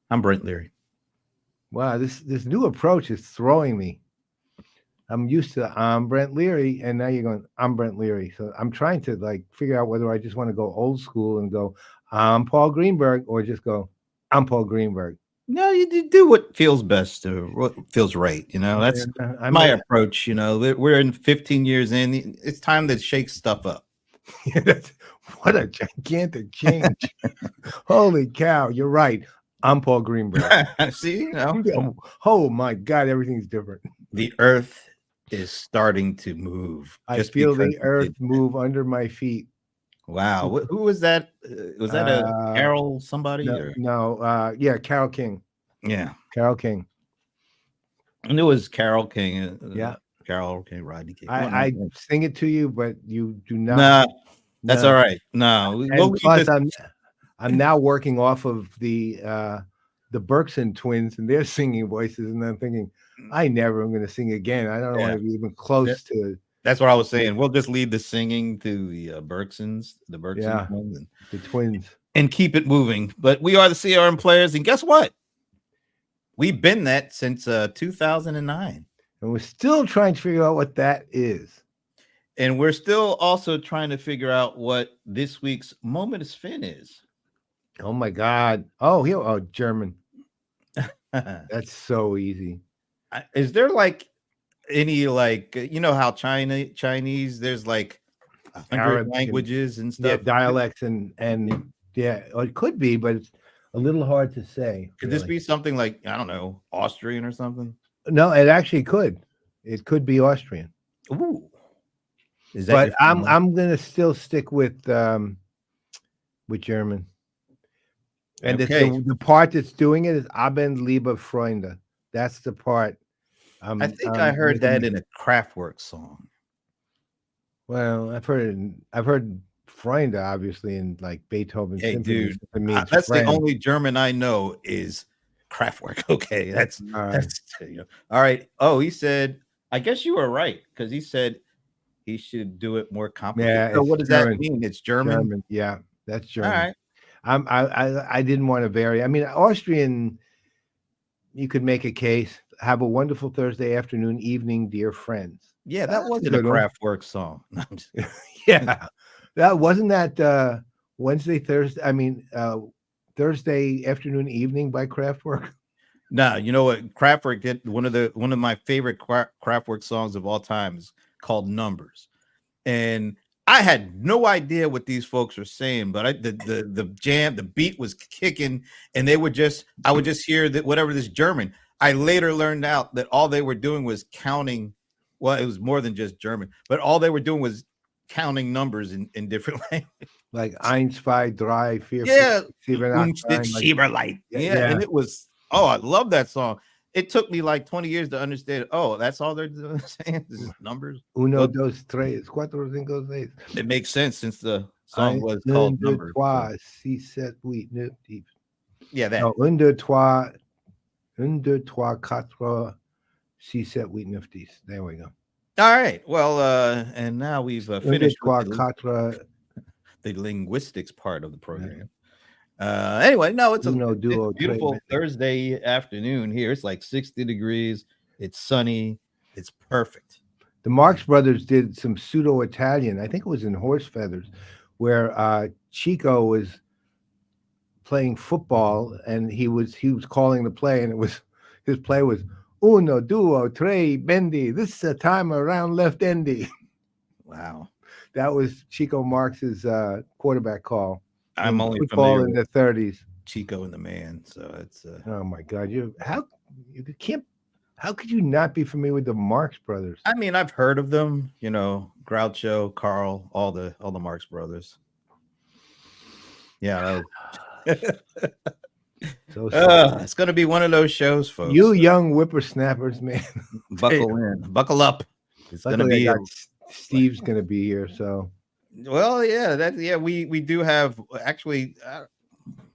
I'm Brent Leary. Wow, this new approach is throwing me. I'm used to I'm Brent Leary, and now you're going I'm Brent Leary. So I'm trying to like figure out whether I just want to go old school and go I'm Paul Greenberg, or just go I'm Paul Greenberg. No, you do what feels best or what feels right. That's I my mean, approach. We're in 15 years in. It's time to shake stuff up. what a gigantic change! Holy cow, you're right. I'm Paul Greenberg. See, Oh my God, everything's different. the earth is starting to move I just feel because the you earth did. move under my feet. Wow. Who was that? Was that a Uh, Carol somebody no, or? no, yeah, Carol King. Yeah. Carol King. And it was Carol King. Yeah, Carol King, Rodney King. I sing it to you, but you do not. Nah, that's all No, right. No, we'll and leave plus this. I'm now working off of the Berkson twins and their singing voices, and I'm thinking I never am going to sing again. I don't want Yeah. to be even close to. That's what I was saying. We'll just leave the singing to the Bergsons, the Bergson Yeah, twins, the twins. and keep it moving. But we are the CRM players, and guess what? We've been that since 2009. And we're still trying to figure out what that is. And we're still also trying to figure out what this week's moment of spin is. Oh my God. Oh, here. Oh, German. That's so easy. Is there like any like how Chinese there's like 100 languages and stuff? Dialects and yeah, it could be, but it's a little hard to say. Could this be something like, I don't know, Austrian or something? No, it actually could. It could be Austrian. Ooh. Is that but I'm gonna still stick with German. And okay. the part that's doing it is Abend Liebe Freunde. That's the part. I think I heard that in a Kraftwerk song. Well, I've heard Freunde obviously in like Beethoven symphonies. Dude, that's friend. The only German I know is Kraftwerk. Okay, that's all right. Oh, he said, I guess you were right, because he said he should do it more complicated. Yeah. So what does that mean? It's German. Yeah, that's German. All right. I didn't want to vary. I mean, Austrian, you could make a case. Have a wonderful Thursday afternoon, evening, dear friends. Yeah, that wasn't a Kraftwerk song. Yeah, that wasn't that Wednesday, Thursday. I mean, Thursday afternoon, evening by Kraftwerk. No, you know what? Kraftwerk did one of my favorite Kraftwerk songs of all time is called Numbers, and I had no idea what these folks were saying, but the jam, the beat was kicking, and I would just hear that whatever this German. I later learned out that all they were doing was counting. Well, it was more than just German, but all they were doing was counting numbers in different languages. Like 1, 2, 3, 4, yeah, 7, 8, yeah, and it was. Oh, I love that song. It took me like 20 years to understand. Oh, that's all they're doing, saying is numbers. 1, 2, 3, 4, 5, 6. It makes sense since the song was called Numbers. 1, 2, 3, 4, 5, 6, 7, 8, 9, 10. Yeah, that. No, 1, 2, 3, 4, 5, 6, 7, 8, 9, 10. There we go. All right. Well, and now we've finished with the linguistics part of the program. Anyway, no, it's a beautiful Thursday afternoon here. It's like 60 degrees. It's sunny. It's perfect. The Marx Brothers did some pseudo-Italian. I think it was in Horse Feathers, where Chico was playing football and he was calling the play, and his play was 1, 2, 3, bendy. This is a time around left endy. Wow, that was Chico Marx's quarterback call. I'm only football in the 30s. Chico and the Man. So it's oh my God, how could you not be familiar with the Marx Brothers? I mean, I've heard of them. Groucho, Carl, all the Marx Brothers. Yeah. It's gonna be one of those shows, folks. You young whippersnappers, man. Buckle up. It's gonna be. Steve's gonna be here, so. Well, yeah, we do have actually. I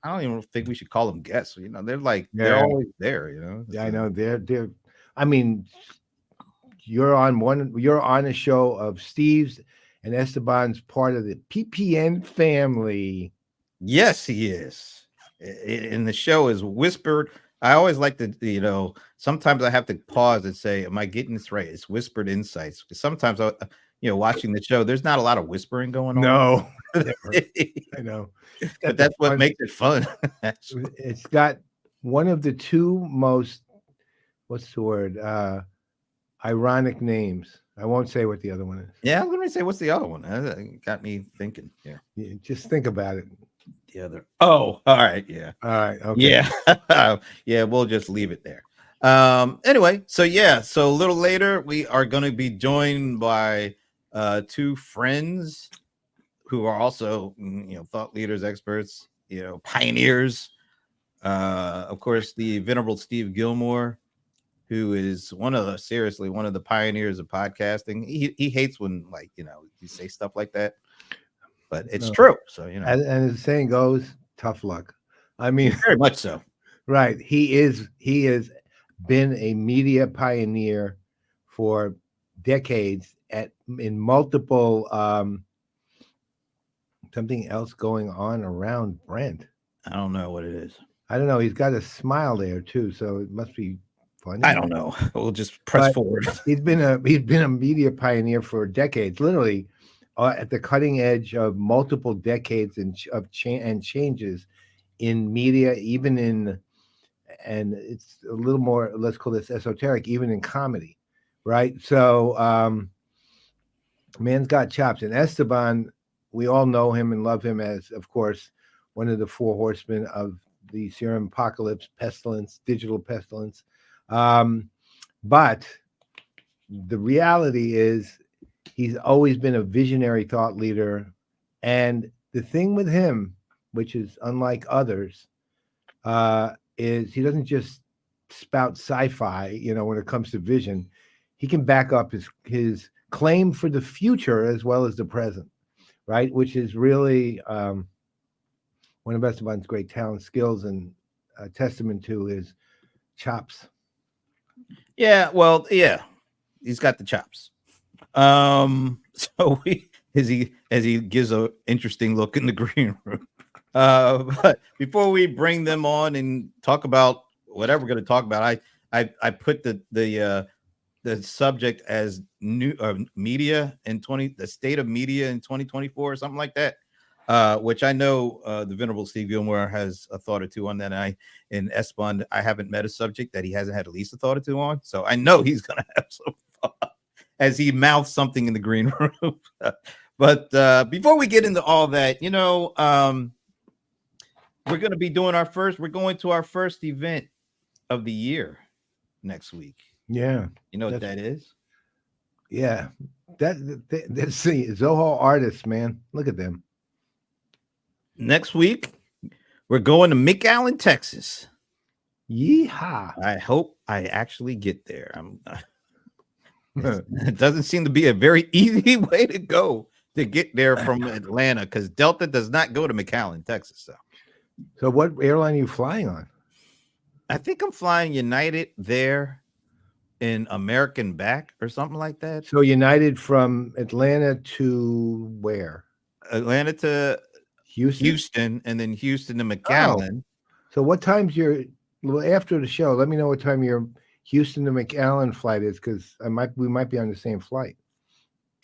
don't even think we should call them guests. They're like they're always there. Yeah, I know they're. I mean, you're on a show of Steve's and Esteban's part of the PPN family. Yes, he is. in the show is whispered. I always like to, sometimes I have to pause and say, "Am I getting this right?" It's whispered insights. Because sometimes, watching the show, there's not a lot of whispering going on, No, never. I know. It's but got the that's what fun. makes it fun. It's got one of the two most, what's the word? Ironic names. I won't say what the other one is. Yeah, I was going to say, what's the other one? That got me thinking here. Just think about it. The other. Oh, all right. Yeah. All right. Okay. Yeah. Yeah. We'll just leave it there. Anyway, so a little later we are going to be joined by two friends who are also thought leaders, experts, pioneers. Of course, the venerable Steve Gillmor, who is one of the pioneers of podcasting. He hates when you say stuff like that, but it's true. So and as the saying goes, tough luck. I mean, very much so. Right. He has been a media pioneer for decades in multiple something else going on around Brent. I don't know what it is. I don't know. He's got a smile there too, so it must be funny. I don't know. We'll just press forward. He's been a media pioneer for decades, literally at the cutting edge of multiple decades and changes in media, even in, and it's a little more, let's call this esoteric, even in comedy, right? So man's got chops. And Esteban, we all know him and love him as, of course, one of the four horsemen of the CRM apocalypse, pestilence, digital pestilence. But the reality is he's always been a visionary thought leader. And the thing with him, which is unlike others, is he doesn't just spout sci-fi, when it comes to vision. He can back up his claim for the future as well as the present, right? Which is really one of Esteban's great talent, skills, and a testament to his chops. Yeah, well, yeah, he's got the chops. So as he gives an interesting look in the green room. But before we bring them on and talk about whatever we're going to talk about, I put the subject as new media in the state of media in 2024 or something like that. Which I know the venerable Steve Gillmor has a thought or two on that. In Esteban, I haven't met a subject that he hasn't had at least a thought or two on. So I know he's going to have some fun as he mouths something in the green room. But before we get into all that, we're going to be doing we're going to our first event of the year next week. Yeah. You know what that is? Yeah. That's the Zoho artists, man. Look at them. Next week, we're going to McAllen, Texas. Yeehaw. I hope I actually get there. It doesn't seem to be a very easy way to go to get there from Atlanta, because Delta does not go to McAllen, Texas. So what airline are you flying on? I think I'm flying United there in American back or something like that. So United from Atlanta to where? Atlanta to Houston, and then Houston to McAllen. Oh. So what time's after the show? Let me know what time your Houston to McAllen flight is, because we might be on the same flight.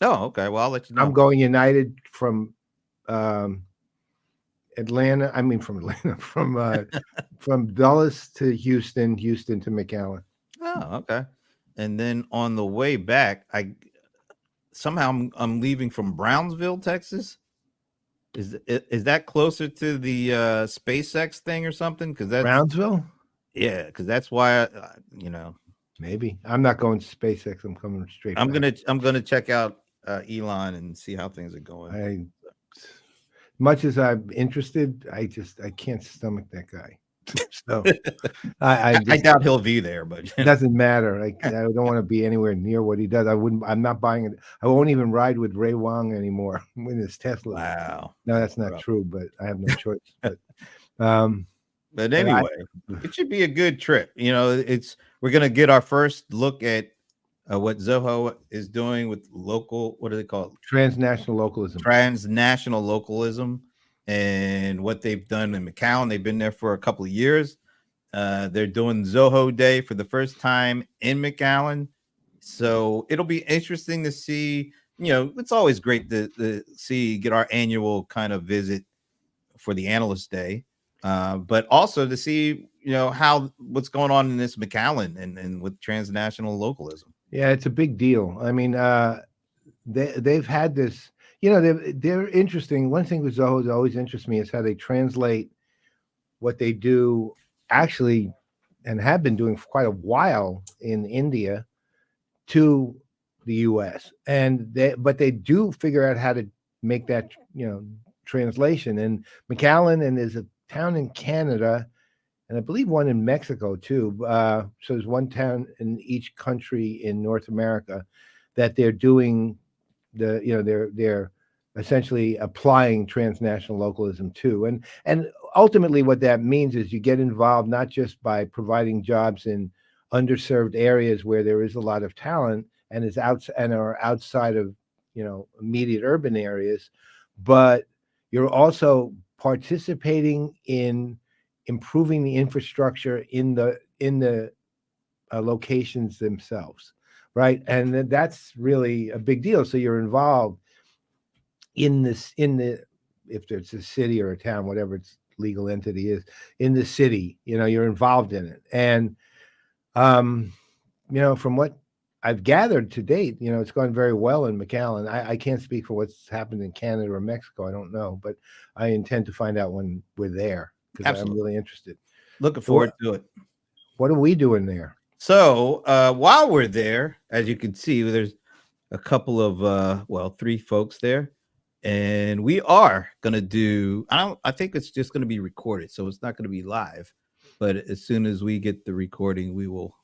Oh, okay. Well, I'll let you know. I'm going United from Atlanta. I mean, from Atlanta, from Dulles to Houston to McAllen. Oh, okay. And then on the way back, I'm leaving from Brownsville, Texas. Is that closer to the SpaceX thing or something? Because that's Brownsville. Yeah, because that's why maybe I'm not going to SpaceX. I'm coming straight. I'm gonna check out Elon and see how things are going. Much as I'm interested, I can't stomach that guy. So I doubt he'll be there, but it doesn't matter. I don't want to be anywhere near what he does. I'm not buying it. I won't even ride with Ray Wang anymore in his Tesla. Wow. No, that's not true, but I have no choice. But anyway, it should be a good trip. We're gonna get our first look at what Zoho is doing with local. What do they call it? Transnational localism. Transnational localism. and what they've done in McAllen. They've been there for a couple of years. They're doing Zoho Day for the first time in McAllen. So it'll be interesting to see. It's always great to see, get our annual kind of visit for the Analyst Day, but also to see, how what's going on in this McAllen and with transnational localism. Yeah, it's a big deal. I mean, they've had this. They're interesting. One thing with Zoho that always interests me is how they translate what they do actually, and have been doing for quite a while in India, to the U.S. But they do figure out how to make that translation. And McAllen, and there's a town in Canada, and I believe one in Mexico too. So there's one town in each country in North America that they're doing they're essentially applying transnational localism to. And ultimately what that means is you get involved not just by providing jobs in underserved areas where there is a lot of talent and are outside of immediate urban areas, but you're also participating in improving the infrastructure in the locations themselves, right? And that's really a big deal. So you're involved in if there's a city or a town, whatever its legal entity is, in the city, you're involved in it. And from what I've gathered to date, it's gone very well in McAllen. I can't speak for what's happened in Canada or Mexico. I don't know, but I intend to find out when we're there, because I'm really interested. Looking forward to it. What are we doing there? So while we're there, as you can see, there's a couple of 3 folks there, and we are gonna do. I think it's just gonna be recorded, so it's not gonna be live. But as soon as we get the recording, we will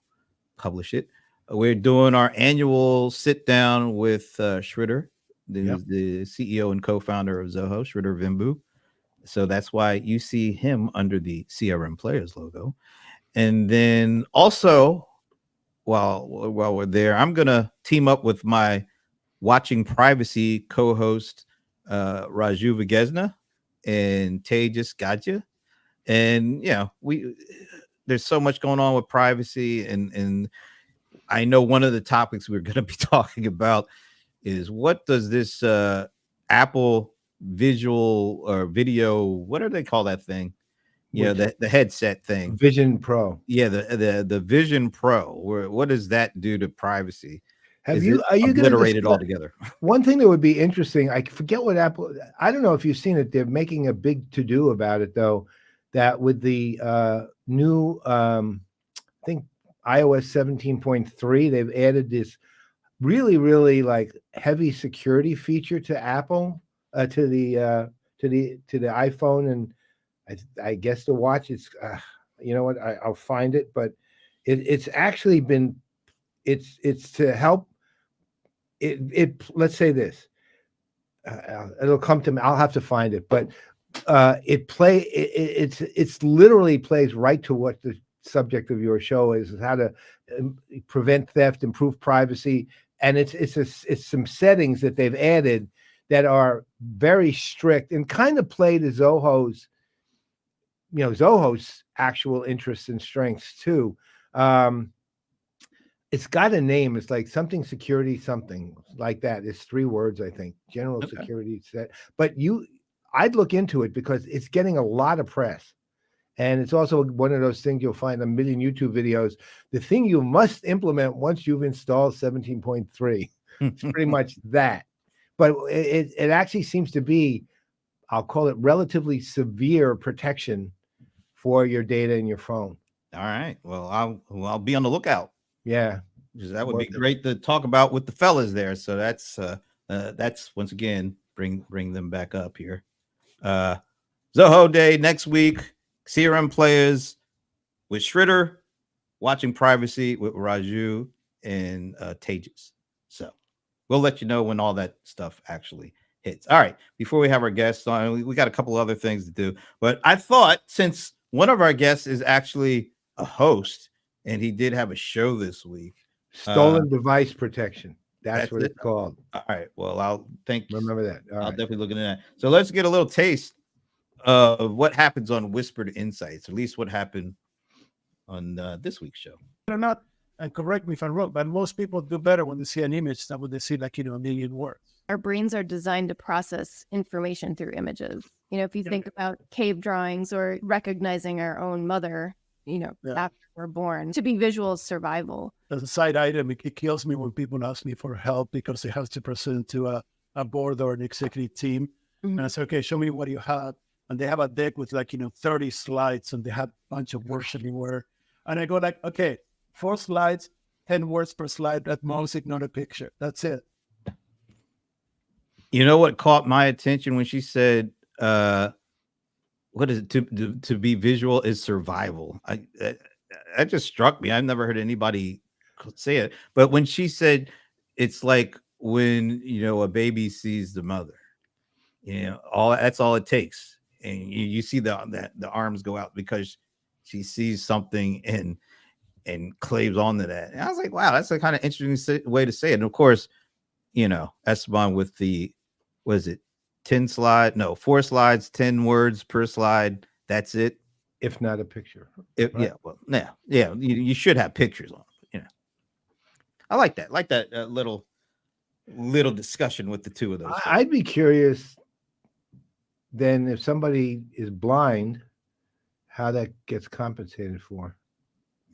publish it. We're doing our annual sit down with Shritter, the CEO and co-founder of Zoho, Shritter Vimbu. So that's why you see him under the CRM Playaz logo. And then also, while we're there, I'm gonna team up with my Watching Privacy co-host Raju Vigesna and Tejas Gadja. And there's so much going on with privacy, and I know one of the topics we're going to be talking about is, what does this Apple visual or video, what do they call that thing? The headset thing. Vision Pro. Yeah, the Vision Pro. What does that do to privacy? Are you obliterated altogether? One thing that would be interesting, I forget what Apple, I don't know if you've seen it, they're making a big to-do about it, though, that with the new, I think iOS 17.3, they've added this really, really like heavy security feature to Apple, to the iPhone, and I guess the watch. It's you know what, I'll find it, but it's actually been, it's to help it let's say this, it'll come to me, I'll have to find it, but it's literally plays right to what the subject of your show is how to prevent theft, improve privacy, and it's some settings that they've added that are very strict and kind of play to Zoho's actual interests and strengths too. It's got a name. It's like something security, something like that. It's 3 words, I think. General security set. But I'd look into it because it's getting a lot of press. And it's also one of those things you'll find a million YouTube videos. The thing you must implement once you've installed 17.3. It's pretty much that. But it actually seems to be, I'll call it, relatively severe protection for your data in your phone. All right. Well, I'll be on the lookout. Yeah, because that would be great to talk about with the fellas there. So that's once again bring them back up here. Zoho Day next week. CRM Playaz with Shritter, Watching Privacy with Raju and Tejas. So we'll let you know when all that stuff actually hits. All right. Before we have our guests on, we got a couple other things to do. But I thought, since one of our guests is actually a host, and he did have a show this week. Stolen device protection. That's what it's called. All right. Well, remember that. I'll definitely look into that. So let's get a little taste what happens on Whispered Insights, at least what happened on this week's show. They're not, and correct me if I'm wrong, but most people do better when they see an image than when they see like, a million words. Our brains are designed to process information through images. If you think about cave drawings or recognizing our own mother, after we're born, to be visual is survival. As a side item, it kills me when people ask me for help because they have to present to a board or an executive team. And I say, okay, show me what you have. And they have a deck with 30 slides and they have a bunch of words everywhere. And I go like, okay, 4 slides, 10 words per slide at most, ignore the picture. That's it. You know what caught my attention when she said, what is it? To be visual is survival. That just struck me. I've never heard anybody say it. But when she said it's like when, a baby sees the mother, that's all it takes. And you see the arms go out because she sees something and claves onto that. And I was like, wow, that's a kind of interesting way to say it. And of course, Esteban with the, was it 4 slides, 10 words per slide. That's it. If not a picture. Right? Yeah. You should have pictures on it. I like that. Little discussion with the two of those. I'd be curious then if somebody is blind, how that gets compensated for.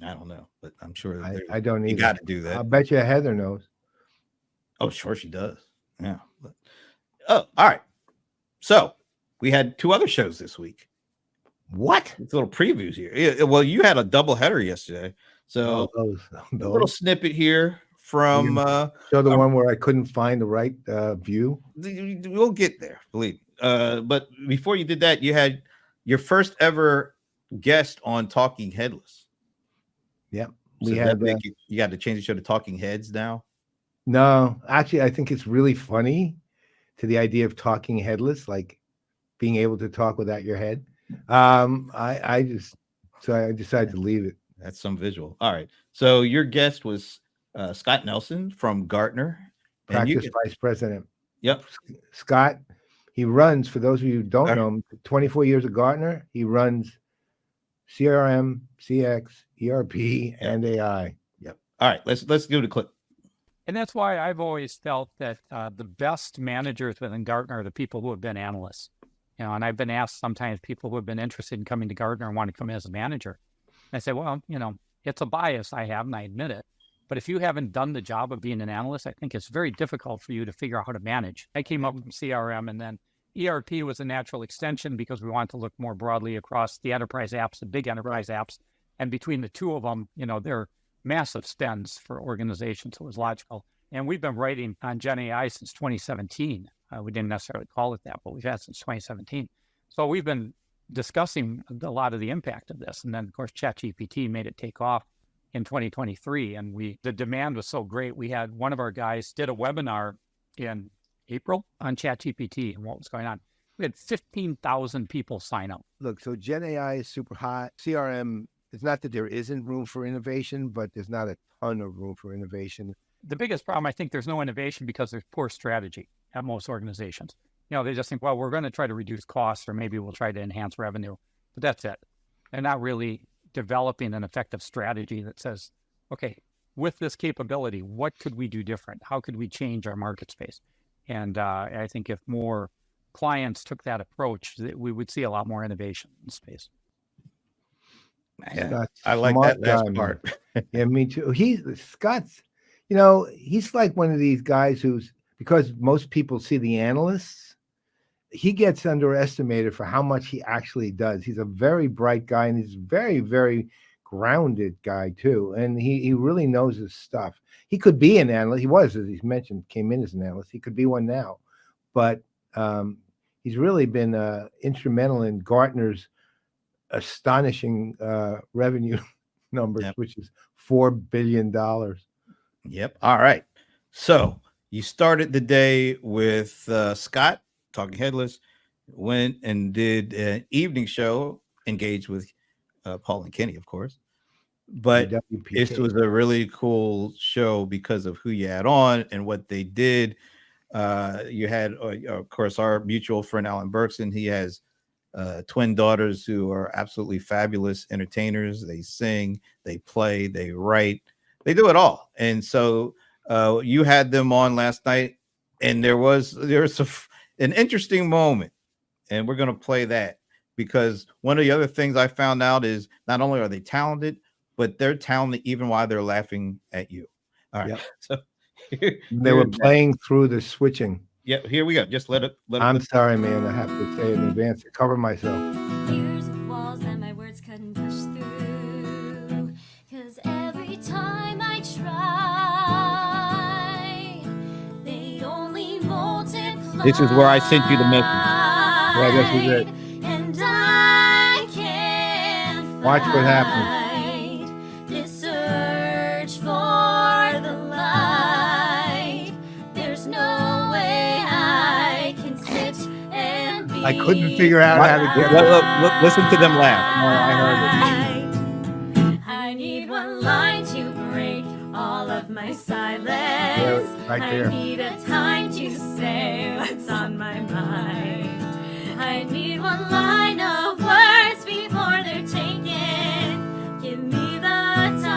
I don't know, but I'm sure I don't either. You got to do that. I'll bet you Heather knows. Oh, sure she does. Yeah. All right. So we had 2 other shows this week. What? It's little previews here. Well, you had a double header yesterday. So those. A little snippet here from show the one where I couldn't find the right view. We'll get there, believe me. But before you did that, you had your first ever guest on Talking Headless. Yep. We had you got to change the show to Talking Heads now. No, actually, I think it's really funny to the idea of talking headless, like being able to talk without your head. I decided to leave it. That's some visual. All right. So your guest was Scott Nelson from Gartner, Practice Vice President. Yep. Scott, he runs, for those of you who don't know him, 24 years at Gartner. He runs CRM, CX, ERP, and AI. Yep. All right. Let's do the clip. And that's why I've always felt that the best managers within Gartner are the people who have been analysts. And I've been asked sometimes people who have been interested in coming to Gartner and want to come in as a manager. And I say, well, it's a bias I have, and I admit it. But if you haven't done the job of being an analyst, I think it's very difficult for you to figure out how to manage. I came up from CRM, and then ERP was a natural extension because we wanted to look more broadly across the enterprise apps, the big enterprise apps. And between the two of them, they're massive spends for organizations. So it was logical. And we've been writing on Gen AI since 2017. We didn't necessarily call it that, but we've had since 2017. So we've been discussing a lot of the impact of this. And then, of course, ChatGPT made it take off in 2023. And the demand was so great. We had one of our guys did a webinar in April on ChatGPT and what was going on. We had 15,000 people sign up. Look, so Gen AI is super hot. CRM, it's not that there isn't room for innovation, but there's not a ton of room for innovation. The biggest problem, I think, there's no innovation because there's poor strategy at most organizations. They just think, well, we're going to try to reduce costs, or maybe we'll try to enhance revenue, but that's it. They're not really developing an effective strategy that says, okay, with this capability, what could we do different? How could we change our market space? And I think if more clients took that approach, we would see a lot more innovation in the space. Yeah, I like that last part. Yeah, me too. Scott's, he's like one of these guys who's, because most people see the analysts, he gets underestimated for how much he actually does. He's a very bright guy, and he's a very, very grounded guy too. And he really knows his stuff. He could be an analyst. He was, as he's mentioned, came in as an analyst. He could be one now, but he's really been instrumental in Gartner's astonishing revenue numbers, which is $4 billion. Yep. All right. So you started the day with Scott Talking Headless, went and did an evening show, engaged with Paul and Kenny, of course. But this was a really cool show because of who you had on and what they did. You had, of course, our mutual friend Alan Berkson. He has twin daughters who are absolutely fabulous entertainers. They sing, they play, they write, they do it all. And so you had them on last night, and there's an interesting moment, and we're going to play that, because one of the other things I found out is not only are they talented, but they're talented even while they're laughing at you. All right. Yep. So They were playing through the switching. Yeah, here we go. Just let it. I'm sorry, man. I have to say it in advance to cover myself. Years of walls that my words couldn't push through. 'Cause every time I try, they only multiply. This is where I sent you the message. Yeah, this is it. And I can't Watch what happens. fight this search for the light. There's no way I can sit and be. I couldn't figure out how to get it. Listen to them laugh. I heard I need one line to break all of my silence. right there. I need a time to say what's on my mind. I need one line of words before they're taken. Give me the time.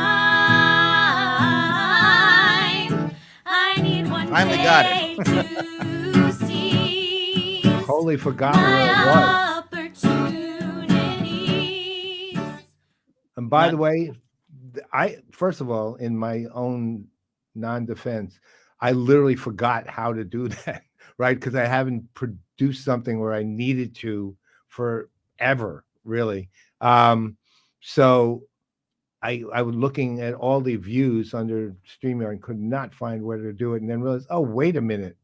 I need one Finally got day it. to see Totally forgot where it was. opportunities. And by the way, first of all, in my own non-defense, I literally forgot how to do that, right? Because I haven't produced something where I needed to forever, really. So I was looking at all the views under StreamYard and could not find where to do it, and then realized, oh, wait a minute,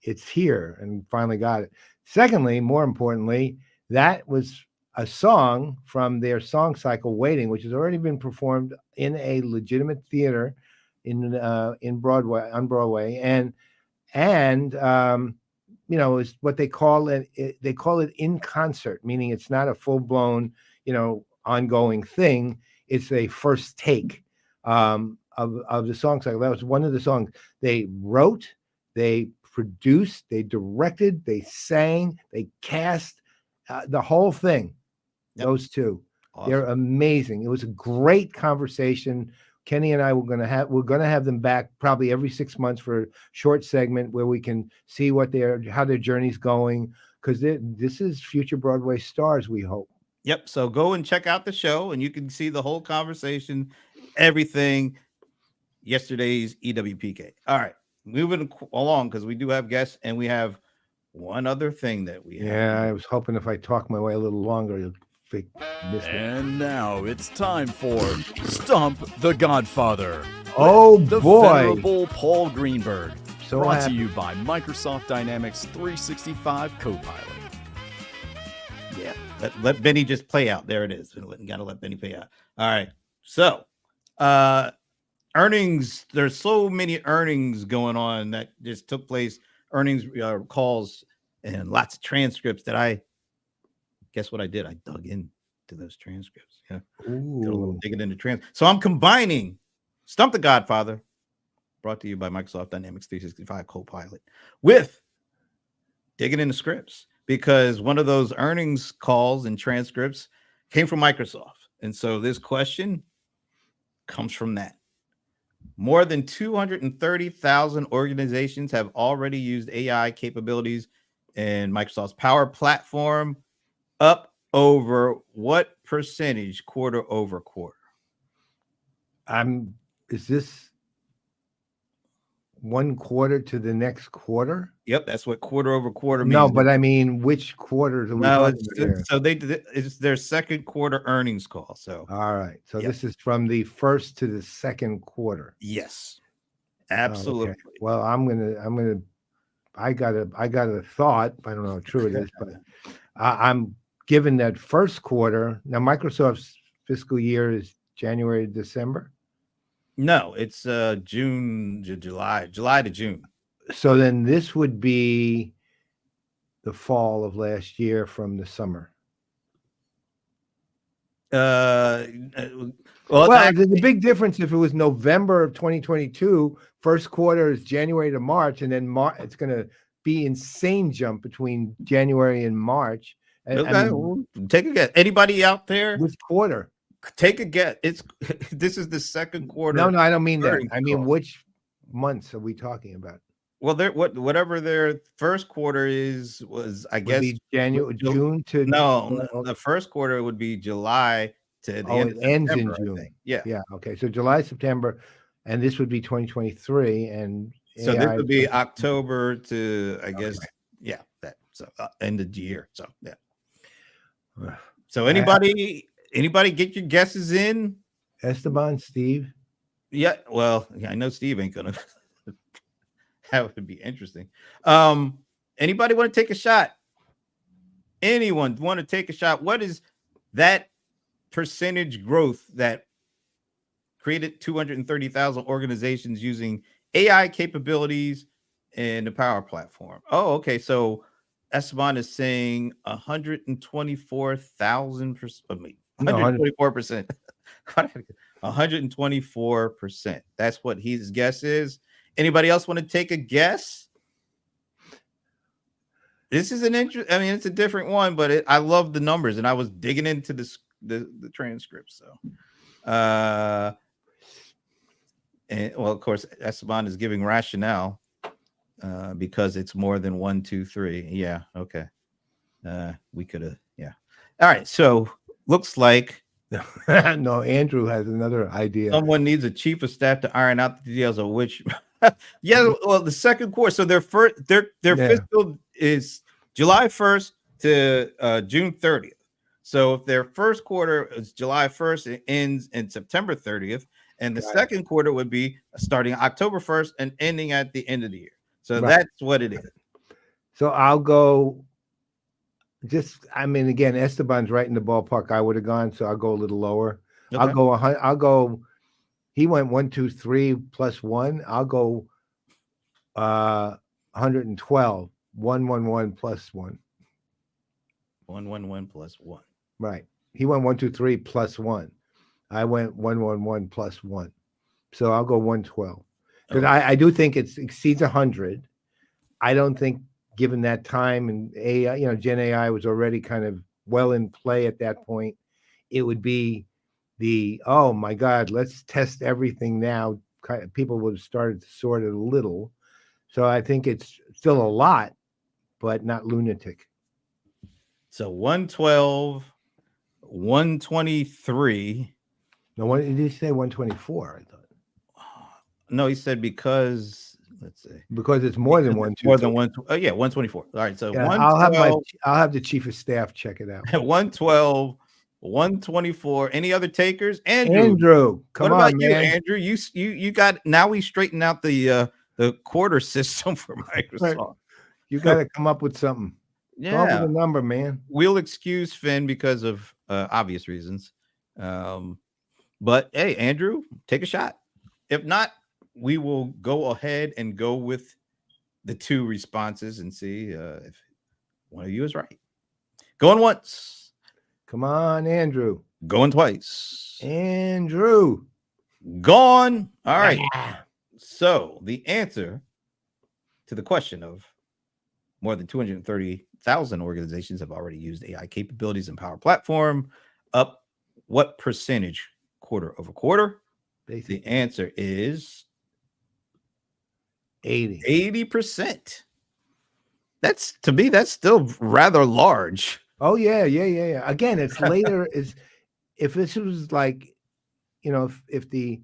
it's here, and finally got it. Secondly, more importantly, that was a song from their song cycle, Waiting, which has already been performed in a legitimate theater in Broadway, on Broadway, and you know, is what they call it. They call it in concert, meaning it's not a full blown, you know, ongoing thing. It's a first take of the song cycle. That was one of the songs they wrote, they produced, they directed, they sang, they cast the whole thing. Yep. Those two, Awesome. they're amazing. It was a great conversation. Kenny and I we're going to have them back probably every 6 months for a short segment where we can see how their journey's going, because this is future Broadway stars, we hope. Yep. So go and check out the show, and you can see the whole conversation, everything. Yesterday's EWPK. All right, moving along, because we do have guests, and we have one other thing that we have. Yeah, I was hoping if I talk my way a little longer, you'll miss me. And now it's time for Stump the Godfather. Oh The boy! venerable Paul Greenberg. So Brought to happy. you by Microsoft Dynamics 365 Copilot. Yeah. Let Benny just play out. There it is. Got to let Benny play out. All right. So, earnings. There's so many earnings going on that just took place. Earnings calls and lots of transcripts that guess what I did? I dug into those transcripts. Yeah. Ooh. Digging into So I'm combining Stump the Godfather, brought to you by Microsoft Dynamics 365 Copilot, with digging into scripts, because one of those earnings calls and transcripts came from Microsoft. And so this question comes from that. More than 230,000 organizations have already used AI capabilities in Microsoft's Power Platform, up over what percentage quarter over quarter? Is this 1 quarter to the next quarter? Yep, that's what quarter over quarter means. No, but I mean, which quarters are we talking about here? So it's their second quarter earnings call. So All right. So Yep. this is from the first to the second quarter. yes, Oh, absolutely. okay. Well, I got a thought. I don't know how true it is, but I'm given that first quarter. Now, Microsoft's fiscal year is January to December. No, it's June to July to June. So then this would be the fall of last year from the summer. Well, Well, there's a big difference if it was November of 2022, first quarter is January to March, and then it's going to be insane jump between January and March. I Okay, mean, well, take a guess. Anybody out there? which quarter? Take a guess. It's this is the second quarter. No, I don't mean that. earnings I mean, call. which months are we talking about? Well, whatever their first quarter was I Would guess be January, Ju- June to no, the first quarter would be July to the oh, end it of ends in September, I June. think. Yeah. Yeah. Okay. So July, September, and this would be 2023, and So this AI would be October to I Okay. guess yeah, that so end of the year. So yeah. Ugh. So anybody get your guesses in? Esteban, Steve. Yeah, well, yeah, I know Steve ain't gonna that would be interesting. Anybody want to take a shot? Anyone want to take a shot? What is that percentage growth that created 230,000 organizations using AI capabilities in the Power Platform? Oh, okay. So Esteban is saying 124,000%. I mean, No, 124%. 124%. That's what his guess is. Anybody else want to take a guess? This is an interest. I mean, it's a different one, but I love the numbers, and I was digging into the transcript. So, and well, of course, Esteban is giving rationale because it's more than 1, 2, 3. Yeah, okay. We could have. Yeah. All right. So looks like no, Andrew has another idea. someone needs a chief of staff to iron out the details of which. Yeah, well, the second quarter. So their fiscal is July 1st to June 30th. So if their first quarter is July 1st, it ends in September 30th, and the second quarter would be starting October 1st and ending at the end of the year. So that's what it is. So I'll go. I mean, again, Esteban's right in the ballpark I would have gone, so I'll go a little lower. Okay. I'll go. He went 1, 2, 3 plus 1. I'll go 112. 111 plus 1. 111 plus 1. Right. He went 1, 2, 3 plus 1. I went 111 plus 1. So I'll go 112. Because I do think it exceeds 100. I don't think, given that time and AI, Gen AI was already kind of well in play at that point, it would be oh my God, let's test everything now. People would have started to sort it a little. So I think it's still a lot, but not lunatic. So 112, 123. No, what did he say? 124, I thought. No, he said because let's see. Because it's more than 1, 2, more than 1. Oh, yeah, 124. All right. So yeah, 112, I'll have the chief of staff check it out. 112, 124. Any other takers? Andrew, come what on, about you, man. Andrew? You got now we straighten out the quarter system for Microsoft. You got to come up with something. Come up Yeah. with a number, man. We'll excuse Finn because of obvious reasons. But hey, Andrew, take a shot. If not, we will go ahead and go with the two responses and see if one of you is right. Going once. Come on, Andrew. Going twice. Andrew. Gone. All right. So the answer to the question of more than 230,000 organizations have already used AI capabilities in Power Platform. Up what percentage quarter over quarter? Basically. The answer is 80%. That's, to me, that's still rather large. Oh yeah. Again, it's later. If this was like, if the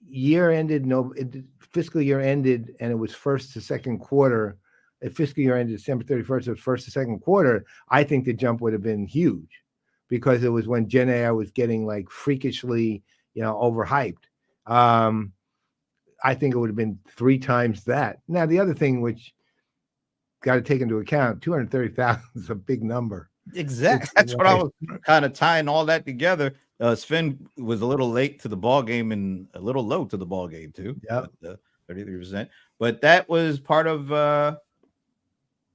year ended, fiscal year ended, and it was first to second quarter. If fiscal year ended December 31st, it was first to second quarter. I think the jump would have been huge, because it was when Gen AI was getting like freakishly, overhyped. I think it would have been 3 times that. Now, the other thing which got to take into account, 230,000 is a big number. Exactly. That's what I was kind of tying all that together. Sven was a little late to the ball game and a little low to the ball game too. Yeah, 33%. But that was part of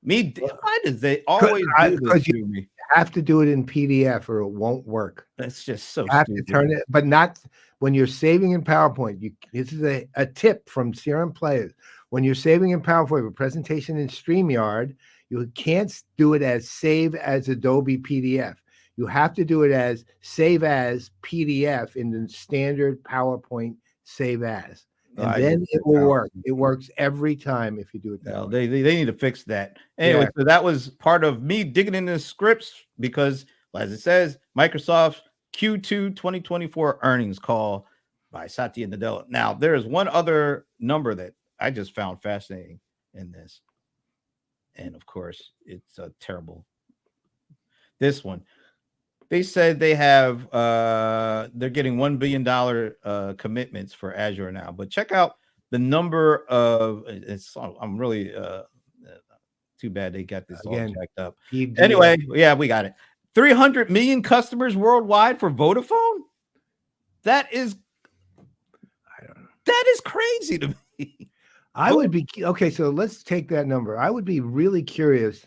me. Why does they always do this to me? Have to do it in PDF or it won't work. That's just so you have stupid. to turn it, but not when you're saving in PowerPoint. This is a tip from CRM Playaz. When you're saving in PowerPoint, a presentation in StreamYard, You can't do it as save as Adobe PDF. You have to do it as save as PDF in the standard PowerPoint save as. And then it will work. It works every time if you do it that No, way. they need to fix that. Anyway, Yeah. so that was part of me digging into the scripts because, as it says, Microsoft's Q2 2024 earnings call by Satya Nadella. Now, there is one other number that I just found fascinating in this. And of course, it's a terrible. This one. They said they have they're getting $1 billion commitments for Azure now. But check out the number of I'm really too bad they got this Again, all jacked up. PDF. Anyway, yeah, we got it. 300 million customers worldwide for Vodafone. That is crazy to me. I would be okay. So let's take that number. I would be really curious,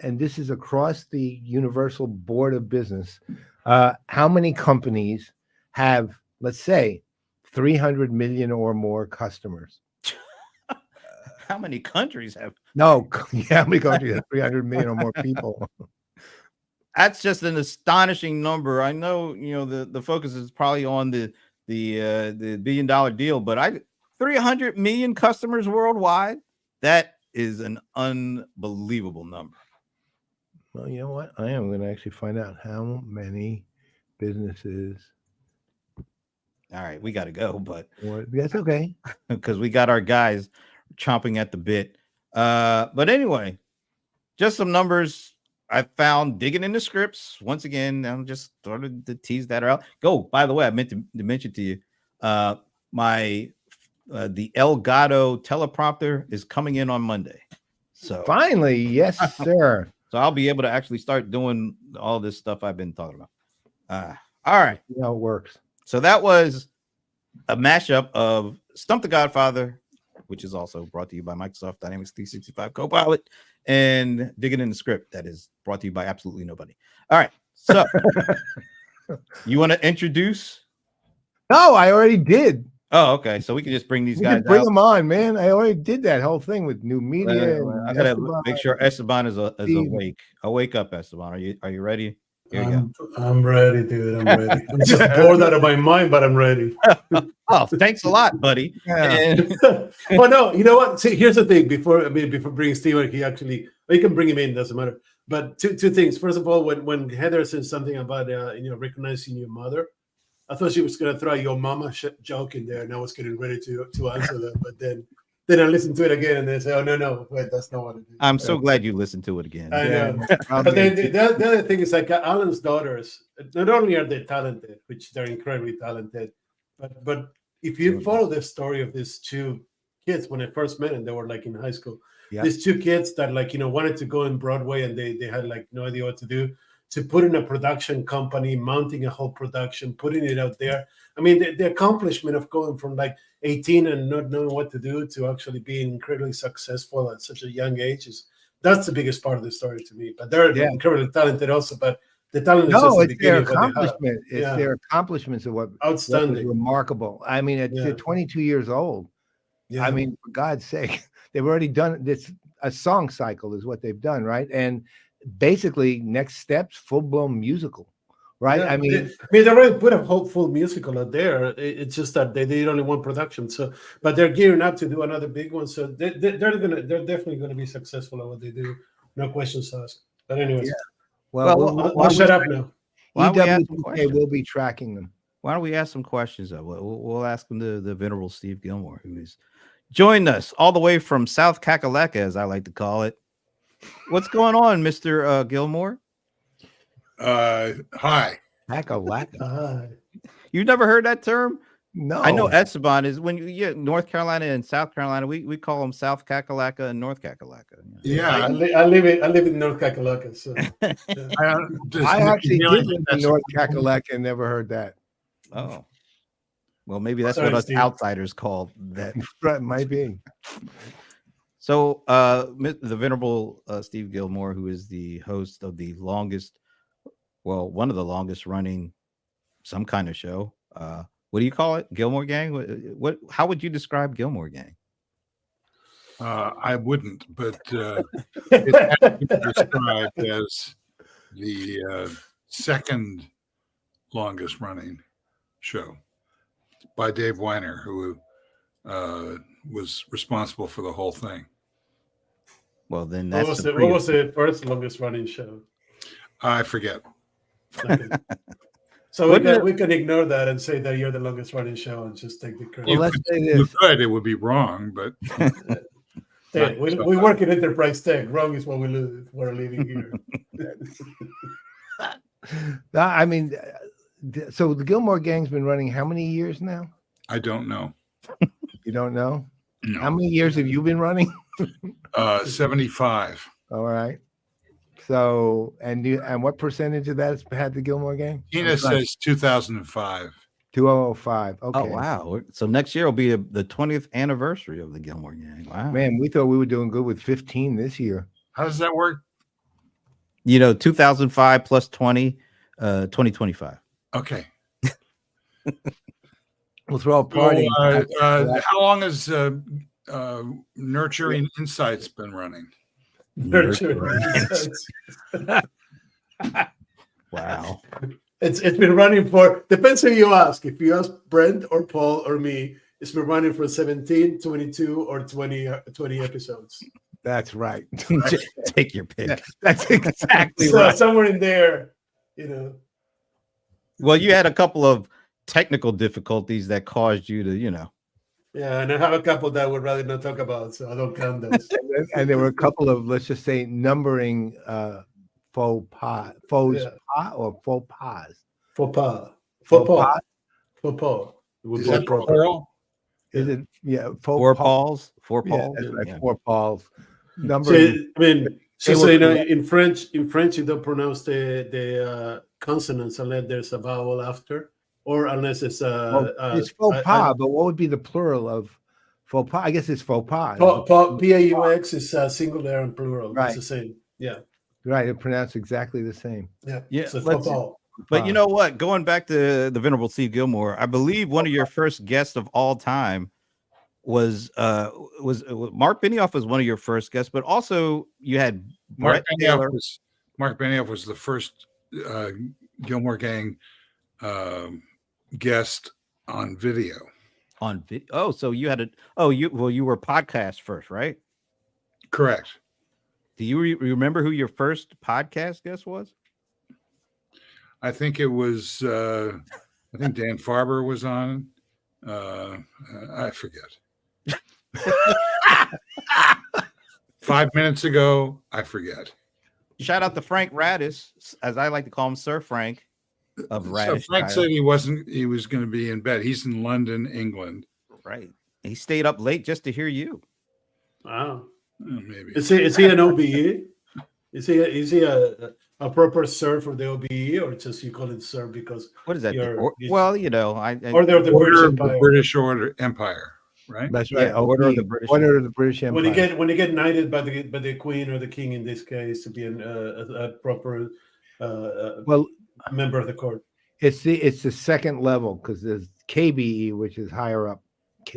and this is across the Universal Board of Business. How many companies have, let's say, 300 million or more customers? How many countries have? No, yeah, how many countries have 300 million or more people? That's just an astonishing number. I know, the focus is probably on the $1 billion deal, but 300 million customers worldwide. That is an unbelievable number. Well, you know what? I am going to actually find out how many businesses. All right, we got to go, but that's okay because we got our guys chomping at the bit. But anyway, just some numbers I found digging in the scripts. Once again, I'm just started to tease that out. By the way, I meant to mention to you, my the Elgato teleprompter is coming in on Monday. So finally, yes, sir. So I'll be able to actually start doing all this stuff I've been talking about. All right. See how it works. So that was a mashup of Stump the Godfather, which is also brought to you by Microsoft Dynamics 365 Copilot, and Digging in the Script, that is brought to you by absolutely nobody. All right. So you want to introduce? No, I already did. Oh, okay. So we can just bring these guys bring out. them on, man. I already did that whole thing with new media. I gotta make sure Esteban is awake. Wake up, Esteban. Are you ready? Here you go. I'm ready, dude. I'm ready. I'm just bored out of my mind, but I'm ready. Oh, thanks a lot, buddy. Yeah. Well, no, you know what? See, here's the thing. Before bringing Steven, you can bring him in. Doesn't matter. But two things. First of all, when Heather said something about recognizing your mother, I thought she was going to throw your mama joke in there, and I was getting ready to answer that. But then I listened to it again, and they say, "Oh no, wait, that's not what it is." I'm so glad you listened to it again. I know. But then the other thing is, like, Alan's daughters, not only are they talented, which they're incredibly talented, but if you follow the story of these two kids, when I first met them, they were like in high school. Yep. These two kids that wanted to go in Broadway, and they had like no idea what to do. To put in a production company, mounting a whole production, putting it out there. I mean, the accomplishment of going from like 18 and not knowing what to do to actually being incredibly successful at such a young age that's the biggest part of the story to me. But they're incredibly talented also. But the talent is just the beginning. Their accomplishment. It's their accomplishments of what outstanding, what remarkable. I mean, they're 22 years old. Yeah. I mean, for God's sake, they've already done this. A song cycle is what they've done, right? And basically, next steps, full-blown musical, right? Yeah, I mean, they already put a whole full musical out there. It's just that they did only one production. So, but they're gearing up to do another big one. So they're definitely gonna be successful at what they do. No questions asked. But anyways, well, I'll shut up now. EWPK will be tracking them. Why don't we ask some questions? We'll ask them to the venerable Steve Gillmor, who is joined us all the way from South Kakalaka, as I like to call it. What's going on, Mr. Gillmor? Hi. Kakalaka. You've never heard that term? No. I know Esteban is when North Carolina and South Carolina, we call them South Kakalaka and North Kakalaka. Yeah. I live in North Kakalaka. So I actually did live in North Kakalaka and never heard that. Oh. Well, maybe that's what us Steve. Outsiders call that. That might be. So the venerable Steve Gillmor, who is the host of the one of the longest running some kind of show. What do you call it? Gillmor Gang? How would you describe Gillmor Gang? I wouldn't, but it has been described as the second longest running show by Dave Weiner, who was responsible for the whole thing. Well, then What that's was the first longest running show? I forget. Okay. So we can ignore that and say that you're the longest running show and just take the credit. Well, let's say You this. could, it would be wrong, but Hey, we work in enterprise tech. Wrong is what we're leaving here. No, I mean, so the Gillmor Gang's been running how many years now? I don't know. You don't know? No. How many years have you been running? 75. All right. So, and what percentage of that has had the Gillmor Gang? Tina says 2005. 2005. Okay. Oh wow! So next year will be the 20th anniversary of the Gillmor Gang. Wow, Man, we thought we were doing good with 15 this year. How does that work? 2005 plus 20, 2025. Okay. We'll throw a party. How long has Nurturing Insights been running? Wow. It's been running for, depends who you ask. If you ask Brent or Paul or me, it's been running for 17, 22, or 20 episodes. That's right. Take your pick. That's exactly So right. somewhere in there, Well, you had a couple of technical difficulties that caused you to, Yeah, and I have a couple that I would rather not talk about, so I don't count those. And there were a couple of, let's just say, numbering faux pas. Faux pas or faux pas? Faux pas. Faux Faux pas? pas. Faux pas. It would Is be that proper. plural? Is it? Yeah. Faux four pas. Pauls. Four Yeah, Pauls. that's right. Yeah. 4 Pauls. So, Numbering. I mean, They so were you know, correct. in French, you don't pronounce the consonants unless there's a vowel after, or unless it's It's faux pas, but what would be the plural of faux pas? I guess it's faux pas. P-A-U-X is singular and plural. Right. It's the same. Yeah. Right. It's pronounced exactly the same. Yeah. Yeah, So let's- faux pas. But you know what? Going back to the Venerable Steve Gillmor, I believe one of your first guests of all time was Mark Benioff was one of your first guests, but also you had Mark Brett Taylor. Benioff was the first Gillmor Gang guest on video. On video. Oh, so you had you were podcast first, right? Correct. Do you remember who your first podcast guest was? I think it was I think Dan Farber was on. I forget. 5 minutes ago, I forget. Shout out to Frank Radis, as I like to call him, Sir Frank of So Radish. Frank said he was going to be in bed. He's in London, England. Right. He stayed up late just to hear you. Wow. Maybe. Is he an OBE? Is he a proper sir for the OBE, or just you call it sir because What is that? you're- Well, you know, I or they're the British Order of the Empire? British Empire, right? That's right. Yeah, Order of the OB, British Order of the British Empire. When you get knighted by the queen or the king in this case to be a proper Well, member of the court. it's the second level because there's KBE, which is higher up.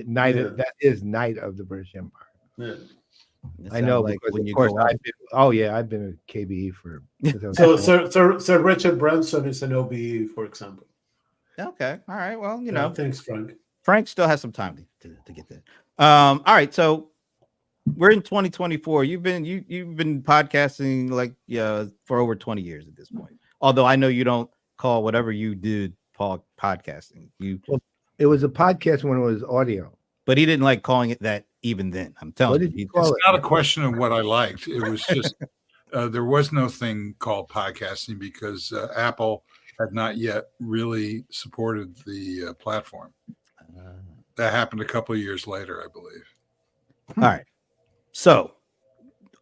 Knight Yeah. that is Knight of the British Empire. Yeah. It I know sounds because when of you course go out- I've been a KBE for. So Sir Richard Branson is an OBE, for example. Okay. All right. Well, you Yeah, know, thanks, Frank. Frank still has some time to get there. All right. So we're in 2024. You've been podcasting for over 20 years at this point. Although I know you don't call whatever you did podcasting. It was a podcast when it was audio. But he didn't like calling it that even then. I'm telling What you. did you He- call It's it? not a question of what I liked. It was just there was no thing called podcasting because Apple had not yet really supported the platform. That happened a couple of years later, I believe. All right. So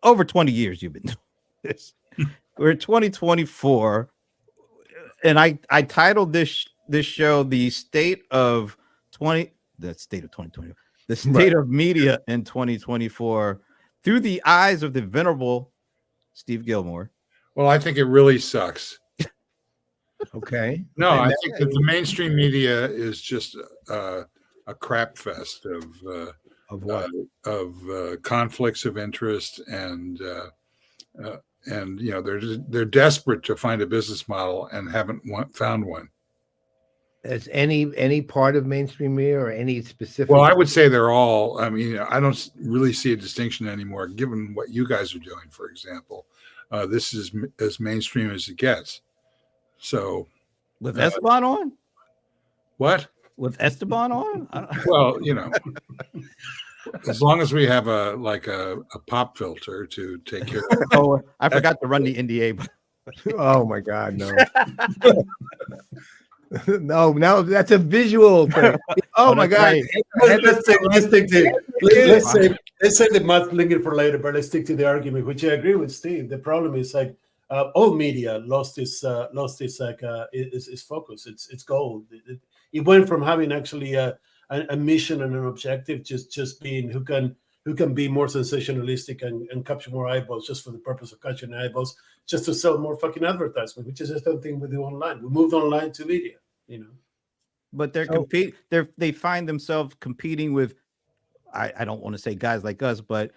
over 20 years you've been doing this. We're in 2024. And I titled this show the state of 2020, the state of media in 2024 through the eyes of the venerable Steve Gillmor. Well, I think it really sucks. Okay. No, I think that the mainstream media is just a crap fest of Of what? Conflicts of interest, and they're desperate to find a business model and haven't found one. Is any part of mainstream media or any specific? Well, I would say they're all. I mean, I don't really see a distinction anymore, given what you guys are doing. For example, this is as mainstream as it gets. So, with Esteban on? What? With Esteban on? Well, as long as we have a pop filter to take care of. Oh, I forgot to run the NDA. Oh my God, no. No, that's a visual thing. Oh my God. Right. Let's say the math linger for later, but let's stick to the argument, which I agree with Steve. The problem is like all media lost its focus. It's gold. It went from having actually a mission and an objective, just being who can be more sensationalistic and capture more eyeballs just for the purpose of capturing eyeballs, just to sell more fucking advertisement, which is the same thing we do online. We moved online to video, But they're they find themselves competing with, I don't want to say guys like us, but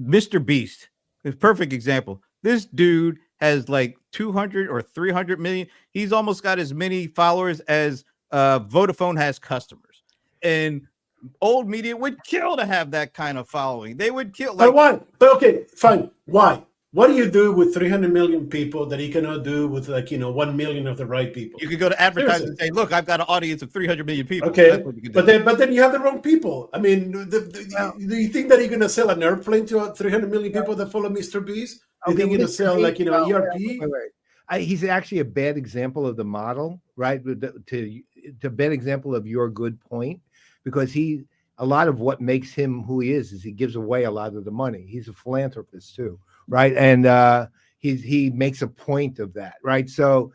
Mr. Beast is a perfect example. This dude has like 200 or 300 million. He's almost got as many followers as Vodafone has customers. And old media would kill to have that kind of following. They would kill. But why? But okay, fine. Why? What do you do with 300 million people that you cannot do with 1 million of the right people? You could go to advertising and say, "Look, I've got an audience of 300 million people." Okay, but then you have the wrong people. I mean, do you think that you're going to sell an airplane to 300 million people that follow Mr. Beast? Do you think you're going to sell ERP? Wait. He's actually a bad example of the model, right? To bad example of your good point, because a lot of what makes him who he is he gives away a lot of the money. He's a philanthropist too, right? And he makes a point of that, right? So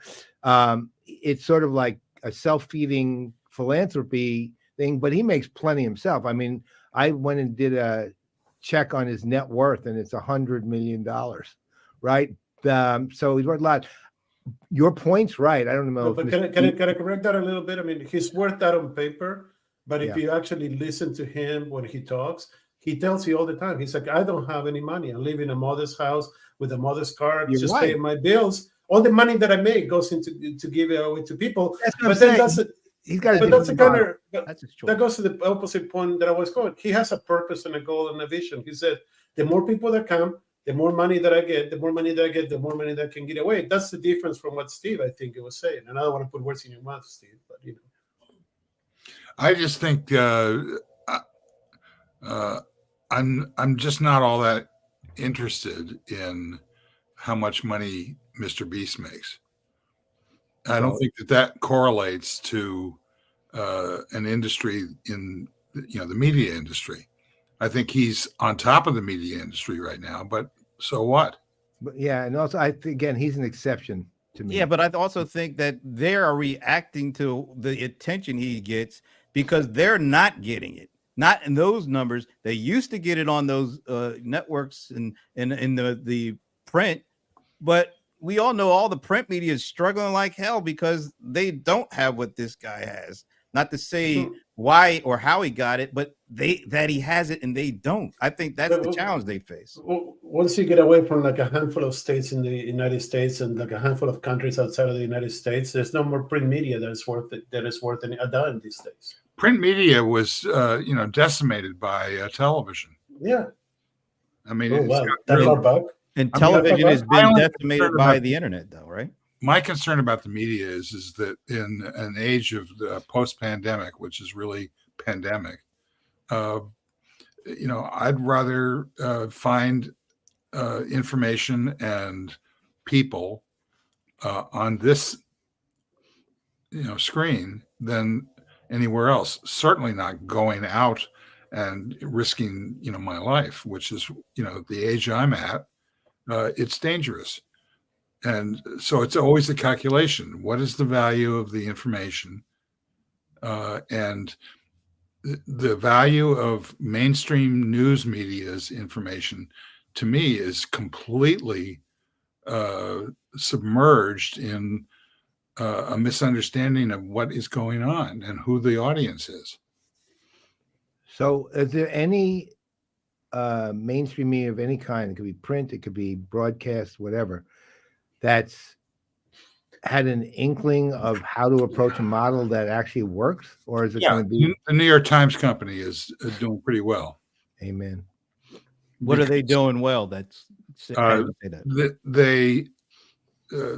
it's sort of like a self-feeding philanthropy thing, but he makes plenty himself. I mean, I went and did a check on his net worth, and it's $100 million, right? So he's worth a lot. Your point's right. I don't know. But can I correct that a little bit? I mean, he's worth that on paper, but if you actually listen to him when he talks, he tells you all the time. He's like, I don't have any money. I live in a modest house with a modest car, just paying my bills. All the money that I make goes into to give it away to people. But then he's got. But that's that goes to the opposite point that I was going. He has a purpose and a goal and a vision. He said, the more people that come, the more money that I get, the more money that I get, the more money that I can get away. That's the difference from what Steve, I think, was saying. And I don't want to put words in your mouth, Steve, but I just think I'm just not all that interested in how much money Mr. Beast makes. I don't think that correlates to an industry in the media industry. I think he's on top of the media industry right now, but so what? But yeah, and also I think again he's an exception to me. Yeah, but I also think that they are reacting to the attention he gets because they're not getting it. Not in those numbers. They used to get it on those networks and in the print, but we all know all the print media is struggling like hell because they don't have what this guy has. Not to say why or how he got it, but that he has it and they don't. I think that's the challenge they face. Once you get away from like a handful of states in the United States and like a handful of countries outside of the United States, there's no more print media that is worth a dime these days. Print media was decimated by television. Yeah. I mean, that far back. And television has been decimated by the internet, though, right? My concern about the media is that in an age of the post-pandemic, which is really pandemic, I'd rather find information and people on this screen than anywhere else. Certainly not going out and risking my life, which is the age I'm at. It's dangerous. And so it's always the calculation. What is the value of the information? And the value of mainstream news media's information, to me, is completely submerged in a misunderstanding of what is going on and who the audience is. So, is there any mainstream media of any kind? It could be print, it could be broadcast, whatever. That's had an inkling of how to approach a model that actually works, or is it Yeah, going to be? the New York Times Company is doing pretty well. Amen. What are they Because, doing well? That's how do you say that?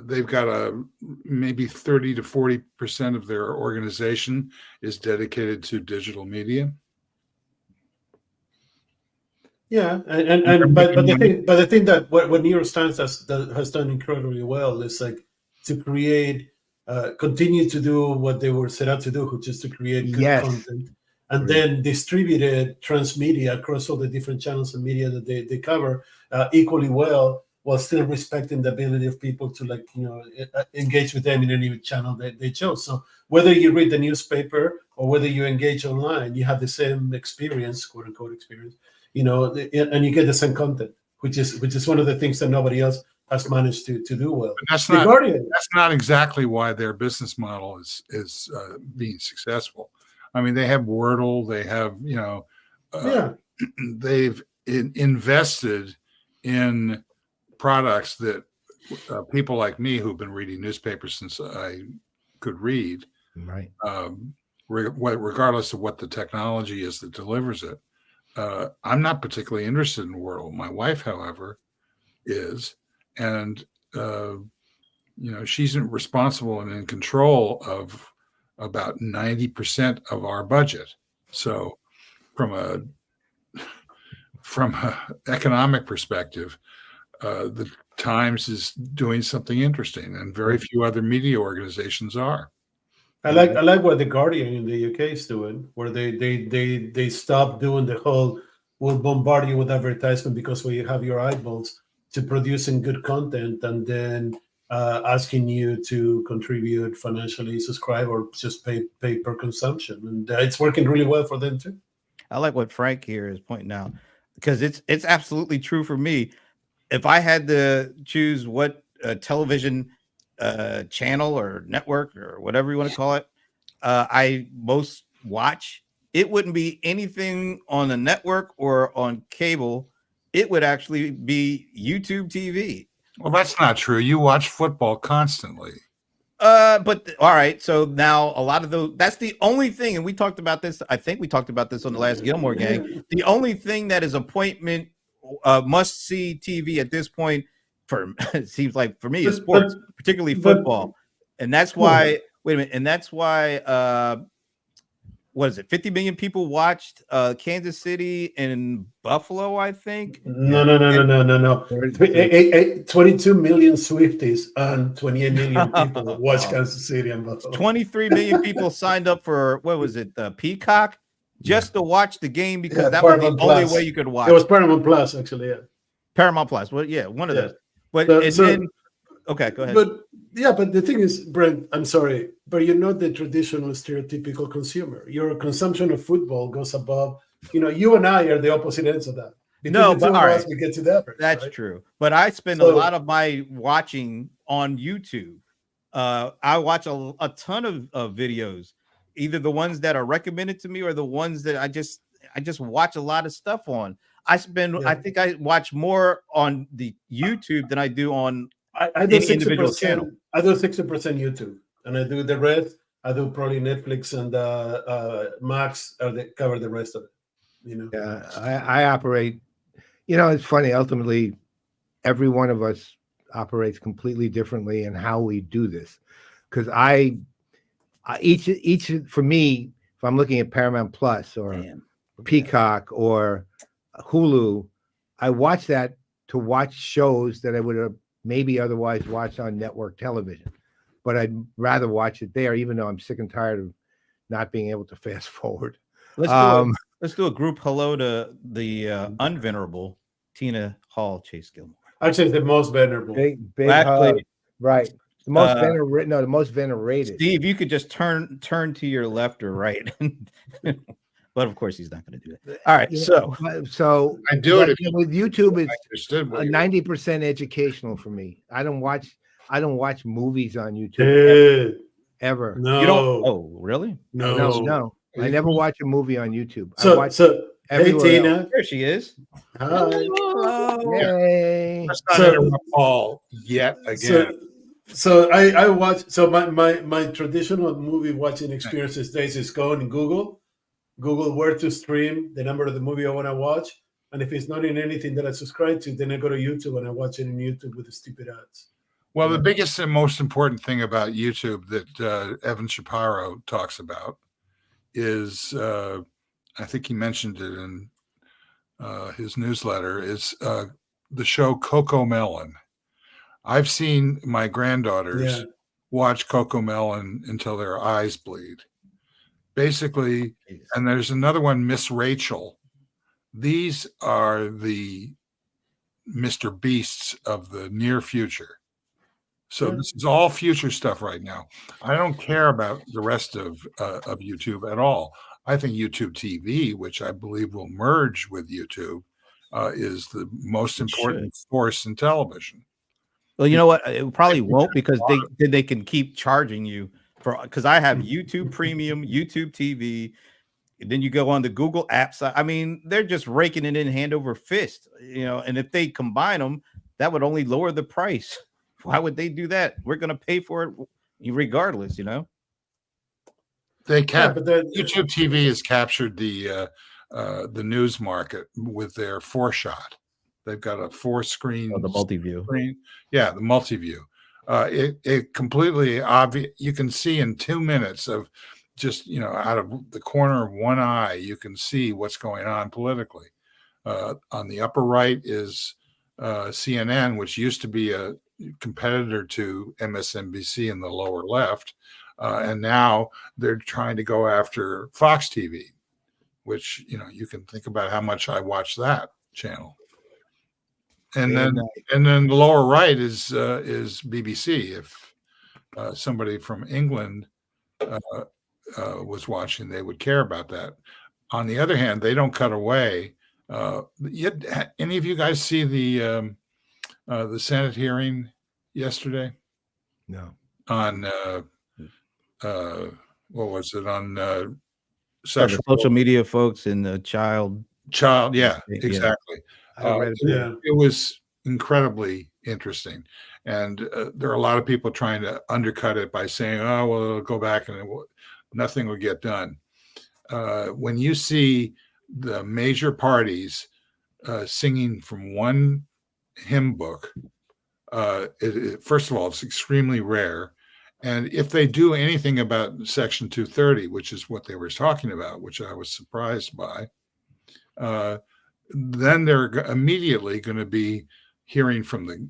They've got a maybe 30 to 40% of their organization is dedicated to digital media. Yeah, and but the thing that what New York Times has done incredibly well is like to create, continue to do what they were set out to do, which is to create good Yes. content, and Great. then distribute it transmedia across all the different channels and media that they cover equally well, while still respecting the ability of people to engage with them in any channel that they chose. So whether you read the newspaper or whether you engage online, you have the same experience, quote unquote experience. And you get the same content, which is one of the things that nobody else has managed to do well. But that's The not Guardian. that's not exactly why their business model is being successful. I mean, they have Wordle, they have they've invested in products that people like me who've been reading newspapers since I could read, Right. Regardless of what the technology is that delivers it. I'm not particularly interested in Wordle. My wife, however, is, and she's responsible and in control of about 90% of our budget. So, from a economic perspective, the Times is doing something interesting, and very few other media organizations are. I like what the Guardian in the UK is doing, where they stopped doing the whole "we'll bombard you with advertisement because we have your eyeballs" to producing good content and then asking you to contribute financially, subscribe, or just pay per consumption, and it's working really well for them too. I like what Frank here is pointing out, because it's absolutely true for me. If I had to choose what television channel or network or whatever you want to call it, I most watch, it wouldn't be anything on a network or on cable. It would actually be YouTube TV. Well, that's not true. You watch football constantly. But all right, so now a lot of those, that's the only thing, and we talked about this, I think we talked about this on the last Gillmor Gang. The only thing that is appointment must see TV at this point, for it seems like for me, is sports, particularly football. And that's why, wait a minute, and that's why what is it? 50 million people watched Kansas City and Buffalo, I think. No. 22 million Swifties and 28 million people watch Kansas City and Buffalo. 23 million people signed up for, what was it, Peacock, just to watch the game, because that was the only way you could watch. It was Paramount Plus, actually, yeah. Paramount Plus. Well, yeah, one of those. But okay, go ahead. But the thing is, Brent, I'm sorry, but you're not the traditional stereotypical consumer. Your consumption of football goes above, you and I are the opposite ends of that. But all right, we get to that. That's right? True. But I spend a lot of my watching on YouTube. I watch a ton of videos, either the ones that are recommended to me or the ones that I just watch a lot of stuff on. I think I watch more on the YouTube than I do on I do any individual channel. I do 60% YouTube, and I do the rest. I do probably Netflix and Max cover the rest of it. Yeah, I operate. It's funny. Ultimately, every one of us operates completely differently in how we do this. Because each for me, if I'm looking at Paramount Plus or Peacock or Hulu, I watch that to watch shows that I would have maybe otherwise watched on network television, but I'd rather watch it there, even though I'm sick and tired of not being able to fast forward. Let's do a group hello to the unvenerable Tina Hall, Chase Gillmor. Actually, the most venerable. Big hug. Right. The most venerated. No, the most venerated. Steve, you could just turn to your left or right. But of course, he's not going to do that. All right, so I do it with YouTube. It's 90% educational for me. I don't watch movies on YouTube ever. No. You don't? Oh, really? No. I never watch a movie on YouTube. I So, watch hey everywhere else. Tina. There she is. Hi. Yay. Let's not So- interrupt Paul yet again. So I watch. So my traditional movie watching experience these days is going in Google where to stream the number of the movie I want to watch, and if it's not in anything that I subscribe to, then I go to YouTube and I watch it in YouTube with the stupid ads. Well, the biggest and most important thing about YouTube that Evan Shapiro talks about is, I think he mentioned it in his newsletter, is the show Coco Melon. I've seen my granddaughters watch Coco Melon until their eyes bleed. Basically, and there's another one, Miss Rachel. These are the Mr. Beasts of the near future. So this is all future stuff right now. I don't care about the rest of YouTube at all. I think YouTube TV, which I believe will merge with YouTube, is the most important force in television. Well, you know what? It probably won't because they can keep charging you for, because I have YouTube Premium, YouTube TV. And then you go on the Google apps. I mean, they're just raking it in hand over fist, you know. And if they combine them, that would only lower the price. Why would they do that? We're going to pay for it regardless, you know. YouTube TV has captured the news market with their 4-shot. They've got a 4-screen, the multi-view. Yeah, the multi-view. It completely obvious. You can see in 2 minutes of just, out of the corner of one eye, you can see what's going on politically. On the upper right is CNN, which used to be a competitor to MSNBC in the lower left. And now they're trying to go after Fox TV, which, you can think about how much I watch that channel. And then the lower right is BBC. If somebody from England was watching, they would care about that. On the other hand, they don't cut away. Any of you guys see the Senate hearing yesterday? No. On what was it, on social media folks and the child? Yeah, exactly. It was incredibly interesting, and there are a lot of people trying to undercut it by saying, "Oh, well, it'll go back and nothing will get done." When you see the major parties singing from one hymn book, first of all, it's extremely rare. And if they do anything about Section 230, which is what they were talking about, which I was surprised by, then they're immediately going to be hearing from the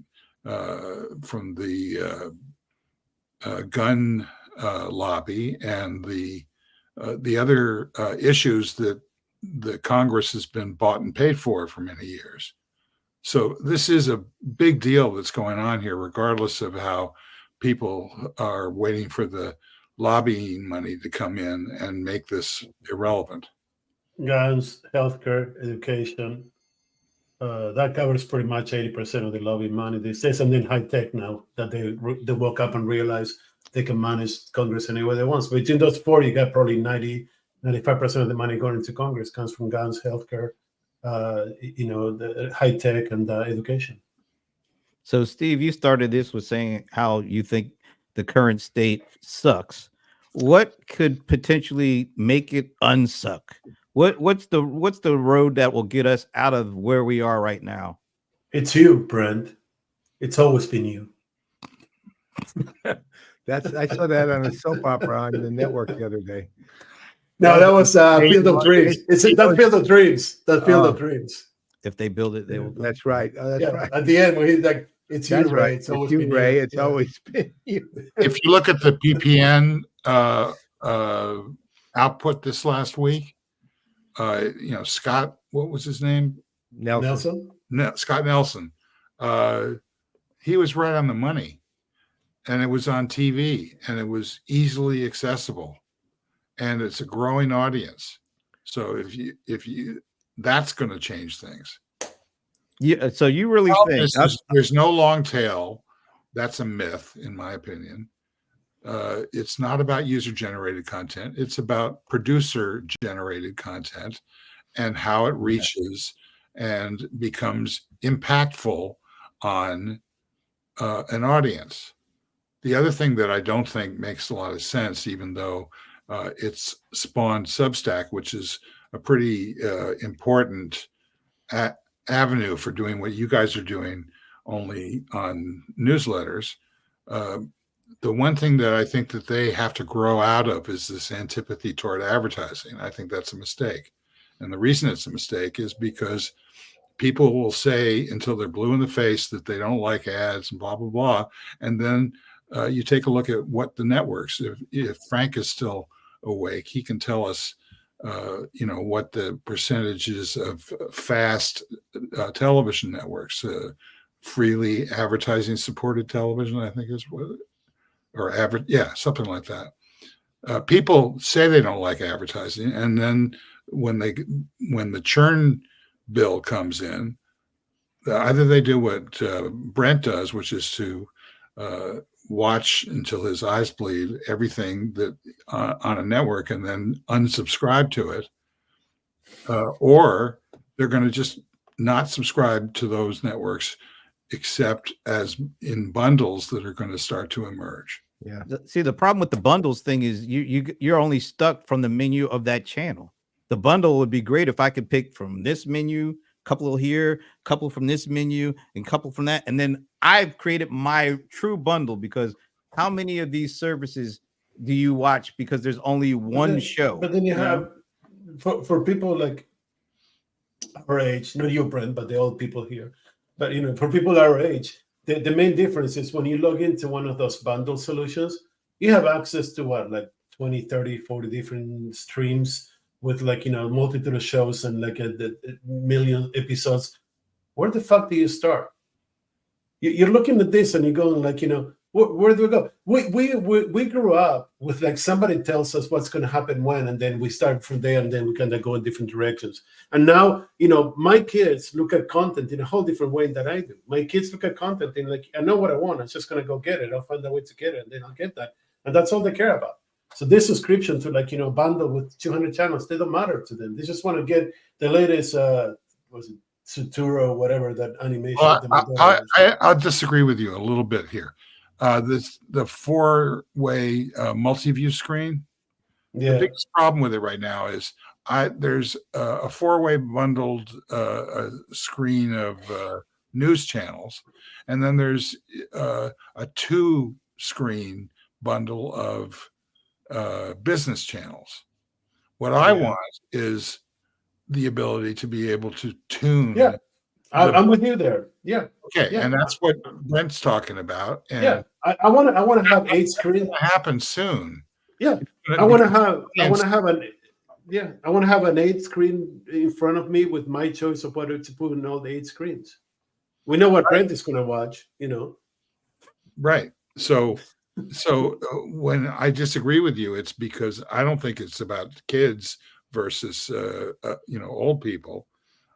gun lobby and the other issues that the Congress has been bought and paid for many years. So this is a big deal that's going on here, regardless of how people are waiting for the lobbying money to come in and make this irrelevant. Guns, healthcare, education, that covers pretty much 80% of the lobby money. They say something high tech now that they woke up and realized they can manage Congress any way they want. So between those four, you got probably 95% of the money going into Congress comes from guns, healthcare, the high tech and education. So, Steve, you started this with saying how you think the current state sucks. What could potentially make it unsuck? What's the road that will get us out of where we are right now? It's you, Brent. It's always been you. I saw that on a soap opera on the network the other day. No, that was Field of Dreams. That's Field of Dreams. That's Field of Dreams. If they build it, they will. That's right. That's right. At the end, when he's like, "It's you, Ray. It's always been Ray. you." It's always been you. If you look at the PPN output this last week, Scott, what was his name? Nelson. Scott Nelson. He was right on the money, and it was on TV, and it was easily accessible, and it's a growing audience. So if you that's going to change things. Yeah. So you really think there's no long tail? That's a myth, in my opinion. It's not about user generated content. It's about producer generated content and how it reaches and becomes impactful on an audience. The other thing that I don't think makes a lot of sense, even though it's spawned Substack, which is a pretty important avenue for doing what you guys are doing, only on newsletters. The one thing that I think that they have to grow out of is this antipathy toward advertising. I think that's a mistake. And the reason it's a mistake is because people will say until they're blue in the face that they don't like ads and blah, blah, blah. And then you take a look at what the networks, if Frank is still awake, he can tell us, what the percentages of fast television networks, freely advertising supported television, I think is what, or something like that. People say they don't like advertising, and then when the churn bill comes in, either they do what Brent does, which is to watch until his eyes bleed everything that on a network and then unsubscribe to it, or they're going to just not subscribe to those networks except as in bundles that are going to start to emerge. Yeah. See, the problem with the bundles thing is you're only stuck from the menu of that channel. The bundle would be great if I could pick from this menu, couple here, couple from this menu, and couple from that. And then I've created my true bundle, because how many of these services do you watch because there's only one show? But then you have, for people like our age, not you, Brent, but the old people here. But, for people our age, the main difference is when you log into one of those bundle solutions, you have access to like 20, 30, 40 different streams with multitude of shows and like a million episodes. Where the fuck do you start? You're looking at this and you're going like, where do we go? We grew up with like somebody tells us what's going to happen when, and then we start from there, and then we kind of go in different directions. And now, my kids look at content in a whole different way than I do. My kids look at content in like, I know what I want. I'm just going to go get it. I'll find a way to get it, and then I'll get that. And that's all they care about. So this subscription to like, bundle with 200 channels, they don't matter to them. They just want to get the latest, was it Sutura or whatever, that animation. I'll disagree with you a little bit here. The four-way multi-view screen. Yeah. The biggest problem with it right now is there's a four-way bundled screen of news channels, and then there's a two-screen bundle of business channels. What I want is the ability to be able to tune. Yeah, I'm with you there. Yeah. Okay, and that's what Brent's talking about. And I want to have 8 screens. Happen soon. Yeah, I want to have an 8 screen in front of me with my choice of what to put in all the 8 screens. We know what Brent is going to watch. Right. So when I disagree with you, it's because I don't think it's about kids versus old people.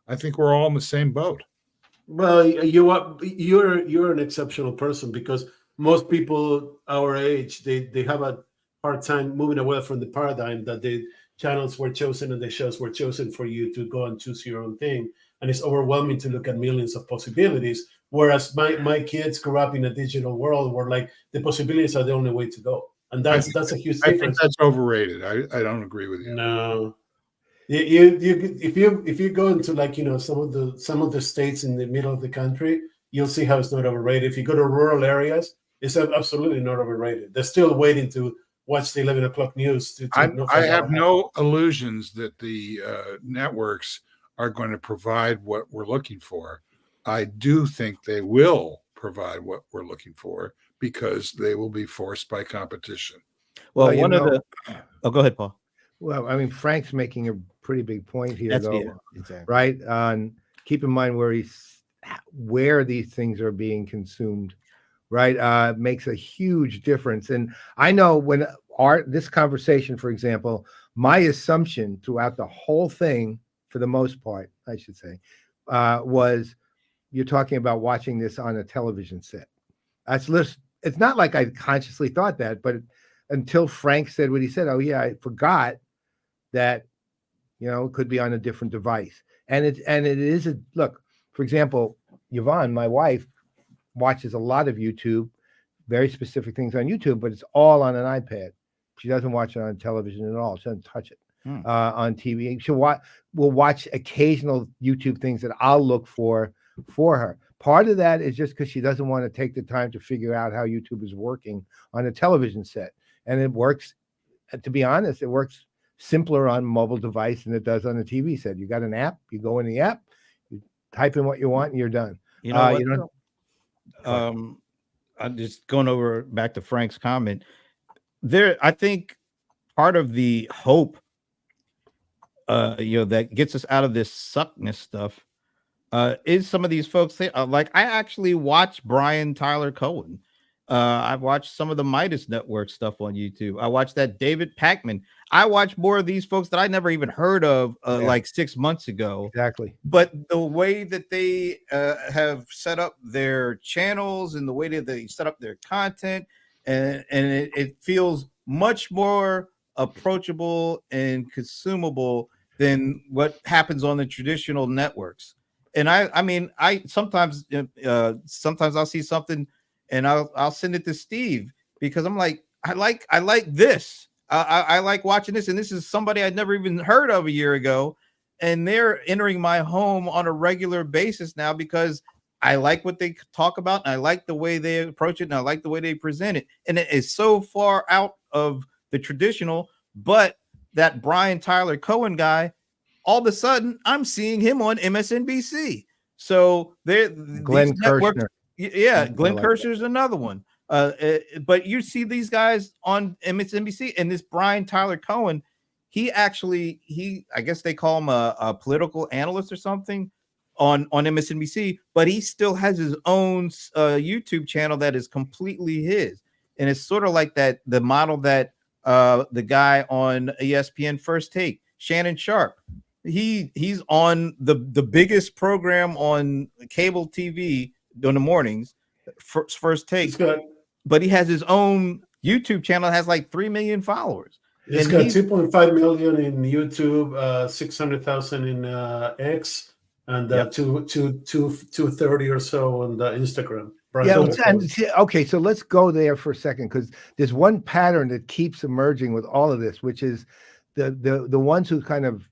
I think we're all in the same boat. Well, you're an exceptional person, because most people our age, they have a hard time moving away from the paradigm that the channels were chosen and the shows were chosen for you to go and choose your own thing. And it's overwhelming to look at millions of possibilities. Whereas my kids grew up in a digital world where like the possibilities are the only way to go. And that's a huge difference. I think that's overrated. I don't agree with you. No. If you go into like some of the states in the middle of the country, you'll see how it's not overrated. If you go to rural areas, it's absolutely not overrated. They're still waiting to watch the 11 o'clock news. I have no illusions that the networks are going to provide what we're looking for. I do think they will provide what we're looking for, because they will be forced by competition. Well, go ahead, Paul. Well, I mean, Frank's making a pretty big point here, exactly. Right? Keep in mind where these things are being consumed, right? Makes a huge difference. And I know when this conversation, for example, my assumption throughout the whole thing, for the most part, I should say, was you're talking about watching this on a television set. That's it's not like I consciously thought that, but until Frank said what he said, oh yeah, I forgot that, it could be on a different device. And it is a look, for example, Yvonne, my wife, watches a lot of YouTube, very specific things on YouTube, but it's all on an iPad. She doesn't watch it on television at all. She doesn't touch it on TV. We'll watch occasional YouTube things that I'll look for her. Part of that is just because she doesn't want to take the time to figure out how YouTube is working on a television set. And it works, to be honest, it works simpler on mobile device than it does on a TV set. You got an app, you go in the app, you type in what you want, and you're done. I'm just going over back to Frank's comment there. I think part of the hope, that gets us out of this suckness stuff, is some of these folks. Like I actually watch Brian Tyler Cohen. I've watched some of the Midas Network stuff on YouTube. I watched that David Pakman. I watch more of these folks that I never even heard of like 6 months ago. Exactly. But the way that they have set up their channels and the way that they set up their content, and it feels much more approachable and consumable than what happens on the traditional networks. And I sometimes I'll see something and I'll send it to Steve because I'm like, I like this. I like watching this, and this is somebody I'd never even heard of a year ago, and they're entering my home on a regular basis now because I like what they talk about, and I like the way they approach it, and I like the way they present it, and it is so far out of the traditional. But that Brian Tyler Cohen guy, all of a sudden, I'm seeing him on MSNBC. So Glenn Kirshner. Yeah, Glenn Kirshner is another one. But you see these guys on MSNBC, and this Brian Tyler Cohen, he I guess they call him a political analyst or something on MSNBC, but he still has his own YouTube channel that is completely his. And it's sort of like the model that the guy on ESPN First Take, Shannon Sharp, he's on the biggest program on cable TV in the mornings, First Take. But he has his own YouTube channel that has like 3 million followers. He's got 2.5 million in YouTube, 600,000 in X, and 230 or so on the Instagram. Okay, so let's go there for a second, because there's one pattern that keeps emerging with all of this, which is the ones who kind of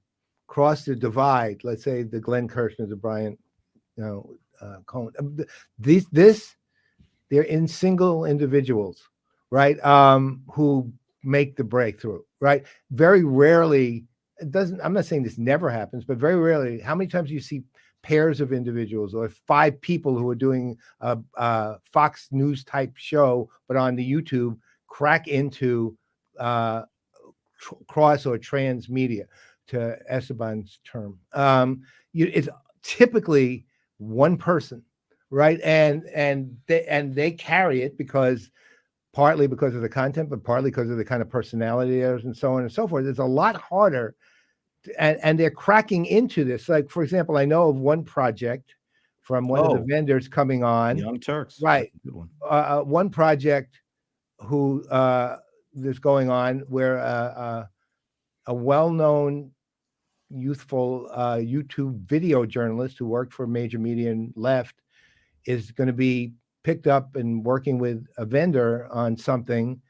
cross the divide. Let's say the Glenn Kirshner, the Brian, Cohen. They're in single individuals, right? Who make the breakthrough, right? Very rarely, I'm not saying this never happens, but very rarely, how many times do you see pairs of individuals or 5 people who are doing a Fox News type show, but on the YouTube crack into cross or trans media, to Esteban's term. It's typically one person, right? And they carry it partly because of the content, but partly because of the kind of personality there is, and so on and so forth. It's a lot harder, and they're cracking into this. Like, for example, I know of one project from one of the vendors coming on, Young Turks, right? Good one. One project who that's going on where a well-known youthful YouTube video journalist who worked for major media and left is going to be picked up and working with a vendor on something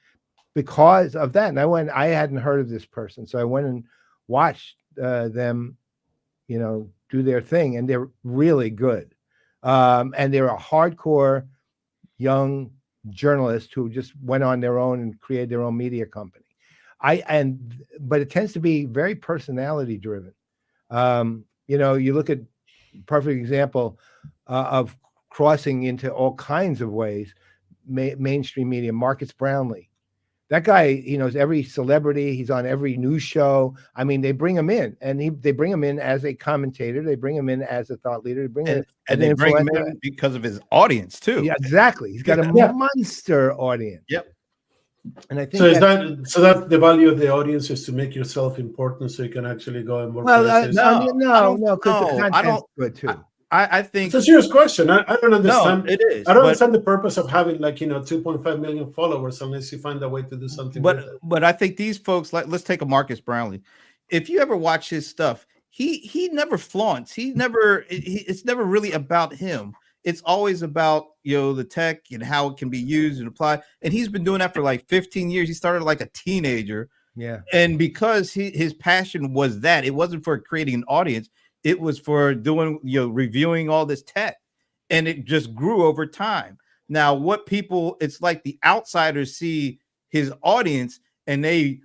because of that. And I hadn't heard of this person, so I went and watched them, do their thing, and they're really good. And they're a hardcore young journalist who just went on their own and created their own media company. But it tends to be very personality driven. You look at perfect example of crossing into all kinds of ways, mainstream media. Marcus Brownlee, that guy, he knows every celebrity. He's on every news show. I mean, they bring him in, and they bring him in as a commentator. They bring him in as a thought leader. They bring him in because of his audience too. Yeah, exactly. He's got a monster audience. Yep. And I think that the value of the audience is to make yourself important, so you can actually go and work. No, because the content's good too. I think It's a serious question. I don't no, understand. it is. I don't But understand the purpose of having 2.5 million followers unless you find a way to do something with it. but I think these folks, like, let's take a Marcus Brownlee. If you ever watch his stuff, he never flaunts. It's never really about him. It's always about the tech and how it can be used and applied. And he's been doing that for like 15 years. He started like a teenager. Yeah. And because his passion was that, it wasn't for creating an audience, it was for doing, reviewing all this tech. And it just grew over time. Now, it's like the outsiders see his audience and they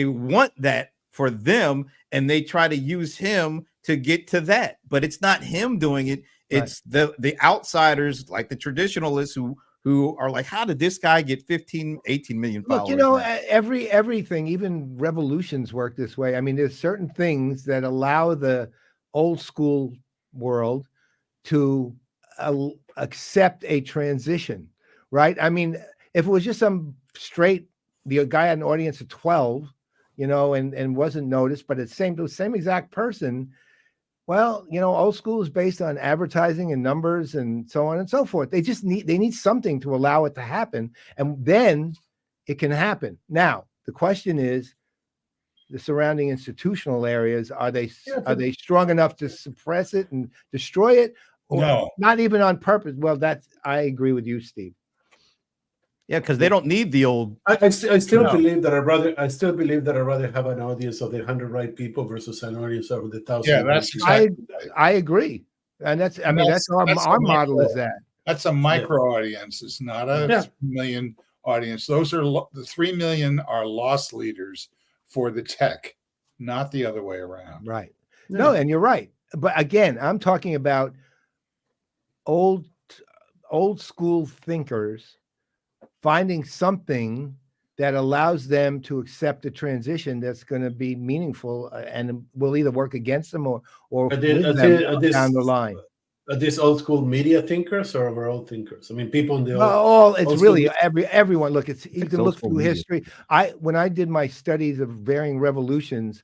want that for them, and they try to use him to get to that. But it's not him doing it. It's the outsiders, like the traditionalists who are like, how did this guy get 15, 18 million followers? Look, everything, even revolutions work this way. I mean, there's certain things that allow the old school world to accept a transition, right? I mean, if it was just the guy had an audience of 12, and wasn't noticed, but it's the same exact person. Well, old school is based on advertising and numbers and so on and so forth. They need something to allow it to happen, and then it can happen. Now, the question is, the surrounding institutional areas, are they strong enough to suppress it and destroy it? Or No. Not even on purpose. Well, I agree with you, Steve. Yeah, because they don't need the old. I still believe that I'd rather have an audience of the 100 right people versus an audience of the 1,000. Yeah, that's exactly. I agree, and that's our model is that. That's a micro audience. It's not a 3 million audience. Those are the 3 million are loss leaders for the tech, not the other way around. Right. Yeah. No, and you're right. But again, I'm talking about old school thinkers finding something that allows them to accept a transition that's going to be meaningful and will either work against them or down the line. Are these old school media thinkers or overall thinkers? I mean, people in the it's really everyone. Look, you can look through history. When I did my studies of varying revolutions,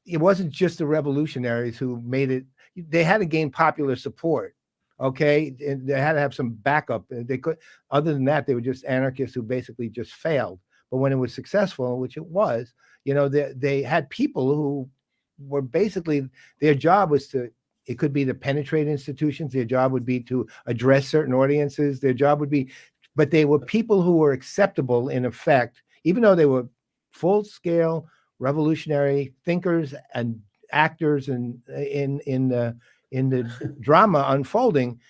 it wasn't just the revolutionaries who made it. They had to gain popular support. Okay, and they had to have some backup. They could, other than that, they were just anarchists who basically just failed. But when it was successful, which it was, they had people who were basically, their job was it could be to penetrate institutions. Their job would be to address certain audiences. Their job would be, but they were people who were acceptable in effect, even though they were full-scale revolutionary thinkers and actors and in the drama unfolding,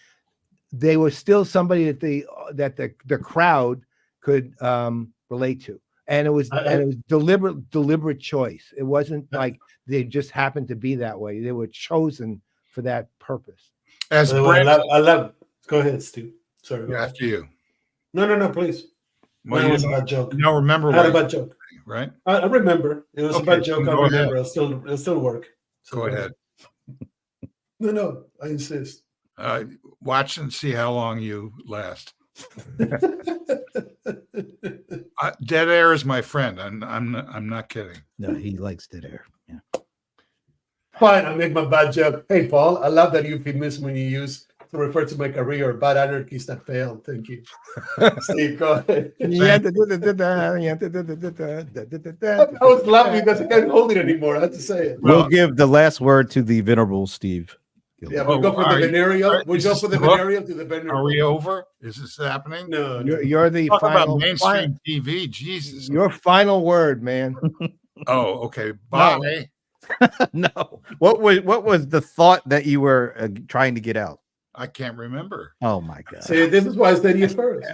they were still somebody that the crowd could relate to, and it was deliberate choice. It wasn't like they just happened to be that way. They were chosen for that purpose. As I love. Go ahead, Steve. Sorry. After you. No, please. Well, it was a bad joke. You don't remember? I had a bad joke, right? I remember. It was a bad joke. I remember. It'll still work. So go ahead. No, I insist. Watch and see how long you last. Dead air is my friend. I'm not kidding. No, he likes dead air. Yeah. Fine, I make my bad joke. Hey, Paul, I love that euphemism when you use to refer to my career, bad anarchist that failed. Thank you. Steve, go ahead. I was laughing because I can't hold it anymore. I have to say it. We'll give the last word to the venerable Steve. Yeah, we go for the venereal. We go for the venereal to the venereal. Are we over? Is this happening? No. You're the Talk final about mainstream TV. Jesus. Your final word, man. Oh, okay. Bye. No. What was the thought that you were trying to get out? I can't remember. Oh my God. See, this is why I said you first.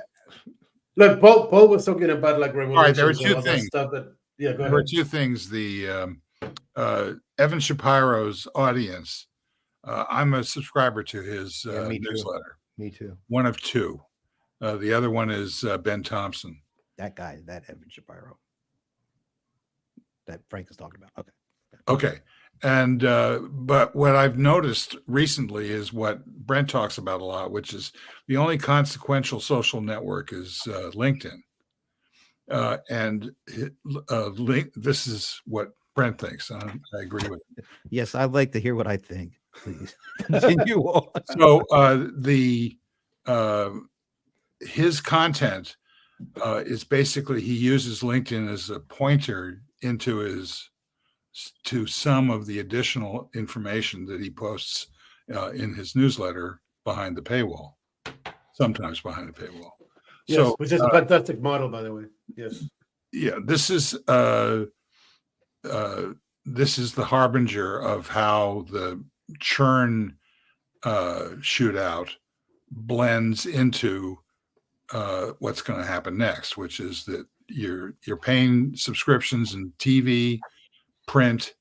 Look, Paul was talking about like revolution. All right, there were two things. Go ahead. There were two things. The Evan Shapiro's audience. I'm a subscriber to his newsletter. Me too. One of two. The other one is Ben Thompson. That guy, that Evan Shapiro. That Frank is talking about. Okay. And but what I've noticed recently is what Brent talks about a lot, which is the only consequential social network is LinkedIn. This is what Brent thinks. I agree with it. Yes, I'd like to hear what I think. Please continue on. So his content is basically he uses LinkedIn as a pointer to some of the additional information that he posts in his newsletter behind the paywall, sometimes behind the paywall. Yes, So, which is a fantastic model, by the way. Yes. yeah, this is the harbinger of how the churn shootout blends into what's going to happen next, which is that you're paying subscriptions in TV, print,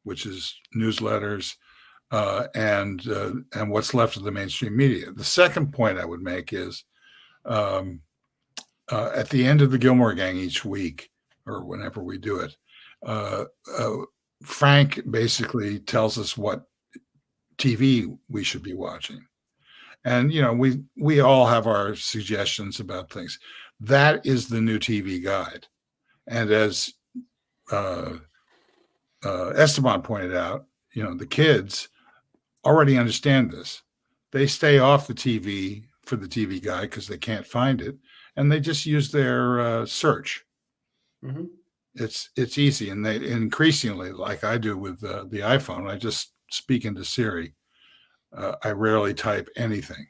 which is newsletters, and what's left of the mainstream media. The second point I would make is at the end of the Gillmor Gang each week, or whenever we do it, Frank basically tells us what TV we should be watching. And, we all have our suggestions about things. That is the new TV guide. And as Esteban pointed out, the kids already understand this. They stay off the TV for the TV guide because they can't find it, and they just use their search. Mm-hmm. It's easy, and they increasingly, like I do with the iPhone, I just speak into Siri. I rarely type anything.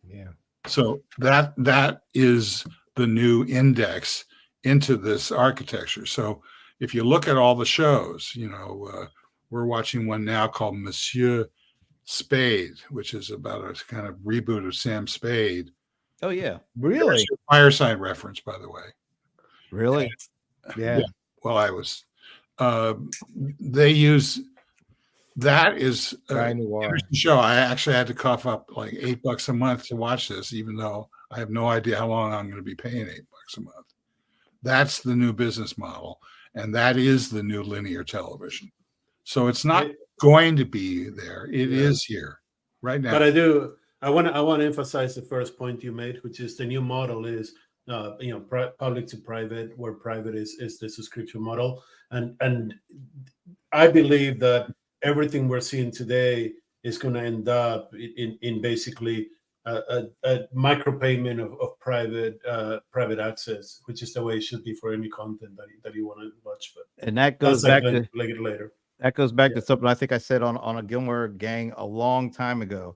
Yeah. So that is the new index into this architecture. So if you look at all the shows, we're watching one now called Monsieur Spade, which is about a kind of reboot of Sam Spade. Oh yeah, Really? There's a Fireside reference, by the way. really? Yeah. Well, they use that is Guy an Noir. interesting show. I actually had to cough up like $8 a month to watch this, even though I have no idea how long I'm going to be paying $8 a month. That's the new business model, and that is the new linear television. So it's not going to be there; it is here right now. But I want to emphasize the first point you made, which is the new model is public to private, where private is the subscription model, and I believe that everything we're seeing today is going to end up in basically a micropayment of private access, which is the way it should be for any content that you want to watch. But And that goes back to later. That goes back to something I think I said on a Gillmor Gang a long time ago.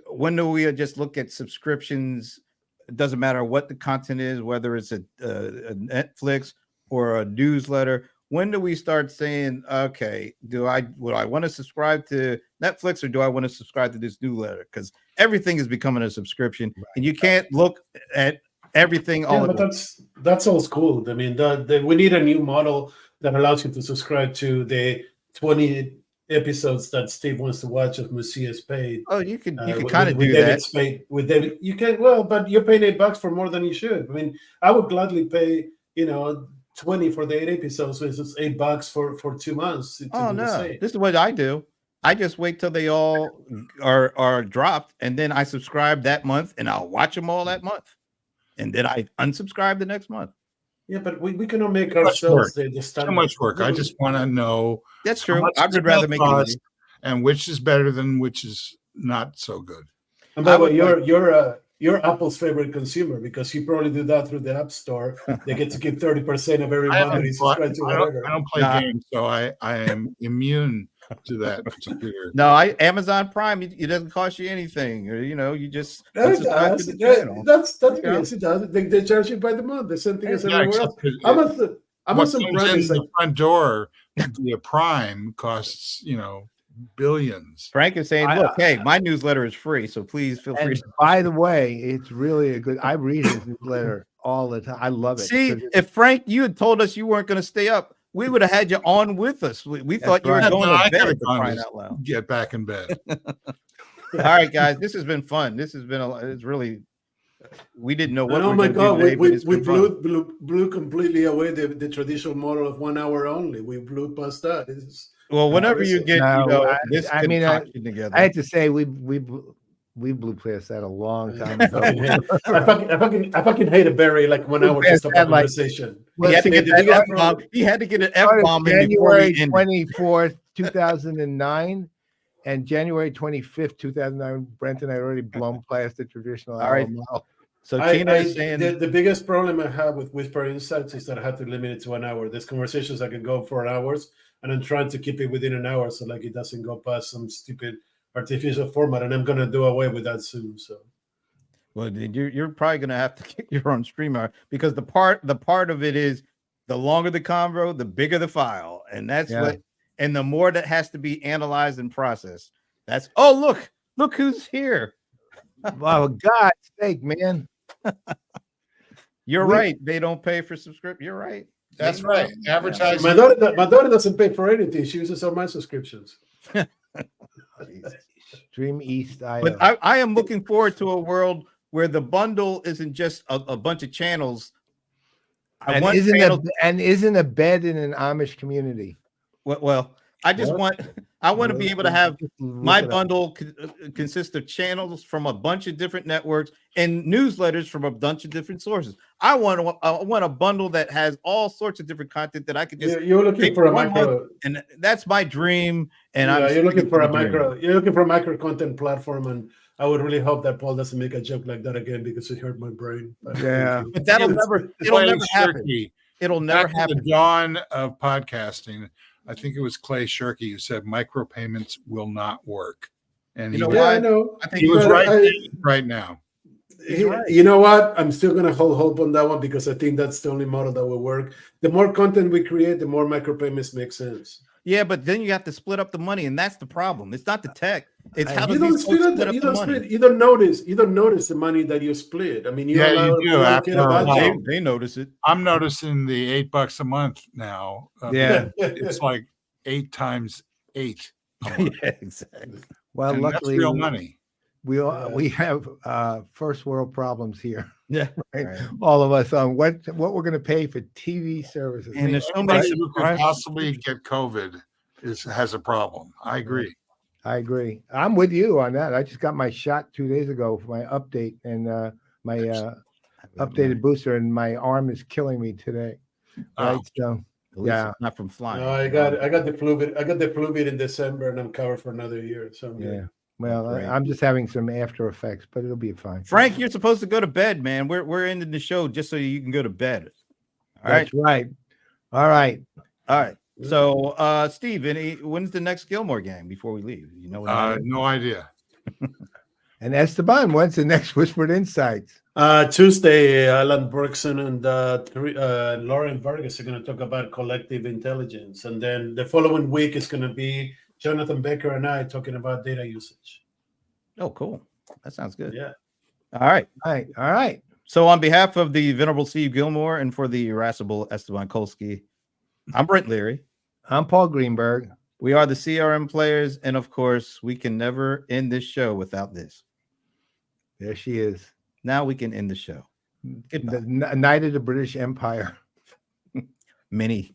When do we just look at subscriptions? It doesn't matter what the content is, whether it's a Netflix or a newsletter. When do we start saying, okay, would I want to subscribe to Netflix or do I want to subscribe to this newsletter? Because everything is becoming a subscription, and you can't look at everything all at once. That's old school. I mean, we need a new model that allows you to subscribe to the 20 episodes that Steve wants to watch of Monsieur Spade. Oh, you can kind of do David that. Spade, with David, you can. Well, but you're paying $8 for more than you should. I mean, I would gladly pay 20 for the 8 episodes versus $8 for 2 months. Oh no, this is what I do. I just wait till they all are dropped, and then I subscribe that month, and I'll watch them all that month, and then I unsubscribe the next month. Yeah, but we cannot make ourselves the standard. So much work. I just want to know. That's true. I would rather make it easy. And which is better than which is not so good. And by the way, you're Apple's favorite consumer because you probably do that through the App Store. They get to give 30% of every month. I don't play games, so I am immune to that particular. No, Amazon Prime, it doesn't cost you anything. You just That's yes, it does. They charge you by the month. The same thing as everywhere else. Amazon Prime is the front door via Prime costs billions. Frank is saying, look, hey, my newsletter is free, so please feel free. By the way, it's really a good. I read his newsletter all the time. I love it. See, if Frank, you had told us you weren't going to stay up, we would have had you on with us. We thought you were going to bed. Crying out loud. Get back in bed. All right, guys, this has been fun. This has been it's really. We didn't know what. Oh my God, we blew completely away the traditional model of 1 hour only. We blew past that. Well, whenever you get, this together. I had to say we blew past that a long time ago. I fucking hated Barry like 1 hour to stop the conversation. He had to get that F-bomb. He had to get an F-bomb in January 24th, 2009. And January 25th, 2009, Brent and I had already blown past the traditional All right. hour mile. So Tina is saying the biggest problem I have with Whisper Insights is that I have to limit it to an hour. There's conversations that can go for hours, and I'm trying to keep it within an hour so like it doesn't go past some stupid artificial format, and I'm gonna do away with that soon. So well, then you're probably gonna have to get your own streamer because the part of it is the longer the convo, the bigger the file, and that's what, and the more that has to be analyzed and processed. That's look who's here. Wow, God's sake, man. You're right. They don't pay for subscription. You're right. That's right. Advertising. my daughter doesn't pay for anything. She uses all my subscriptions. Stream East. But I am looking forward to a world where the bundle isn't just a bunch of channels. And isn't a bed in an Amish community. Well, I want to be able to have my bundle consist of channels from a bunch of different networks and newsletters from a bunch of different sources. I want a bundle that has all sorts of different content that I could just. You're looking for a micro, and that's my dream. And you're looking for a micro. You're looking for a micro content platform, and I would really hope that Paul doesn't make a joke like that again because it hurt my brain. But it'll never happen. It'll never happen. The dawn of podcasting. I think it was Clay Shirky who said micropayments will not work. And I know. I think he was right now. You know what? I'm still going to hold hope on that one because I think that's the only model that will work. The more content we create, the more micropayments make sense. Yeah, but then you have to split up the money, and that's the problem. It's not the tech; it's how you don't split up the money. You don't notice the money that you split. I mean, you do. They notice it. I'm noticing the $8 a month now. It's like 8 times 8. Yeah, exactly. Well, luckily, that's real money. We have first world problems here. Yeah, right? All of us on what we're going to pay for TV services. And there's so many who could possibly get COVID has a problem. I agree. I'm with you on that. I just got my shot 2 days ago for my update and my updated booster, and my arm is killing me today. Right, so it's not from flying. No, I got the flu bit. I got the flu bit in December, and I'm covered for another year. So yeah. Well, I'm just having some after effects, but it'll be fine. Frank, you're supposed to go to bed, man. We're ending the show just so you can go to bed. That's right. All right. So, Steve, when's the next Gillmor Gang before we leave? You know, no idea. And Esteban, when's the next Whispered Insights? Tuesday, Alan Bergson and Lauren Vargas are going to talk about collective intelligence, and then the following week is going to be Jonathan Becker and I talking about data usage. Oh, cool. That sounds good. Yeah. All right. All right. So on behalf of the Venerable Steve Gillmor and for the irascible Esteban Kolsky, I'm Brent Leary. I'm Paul Greenberg. We are the CRM players. And of course, we can never end this show without this. There she is. Now we can end the show. The Knight of the British Empire. Many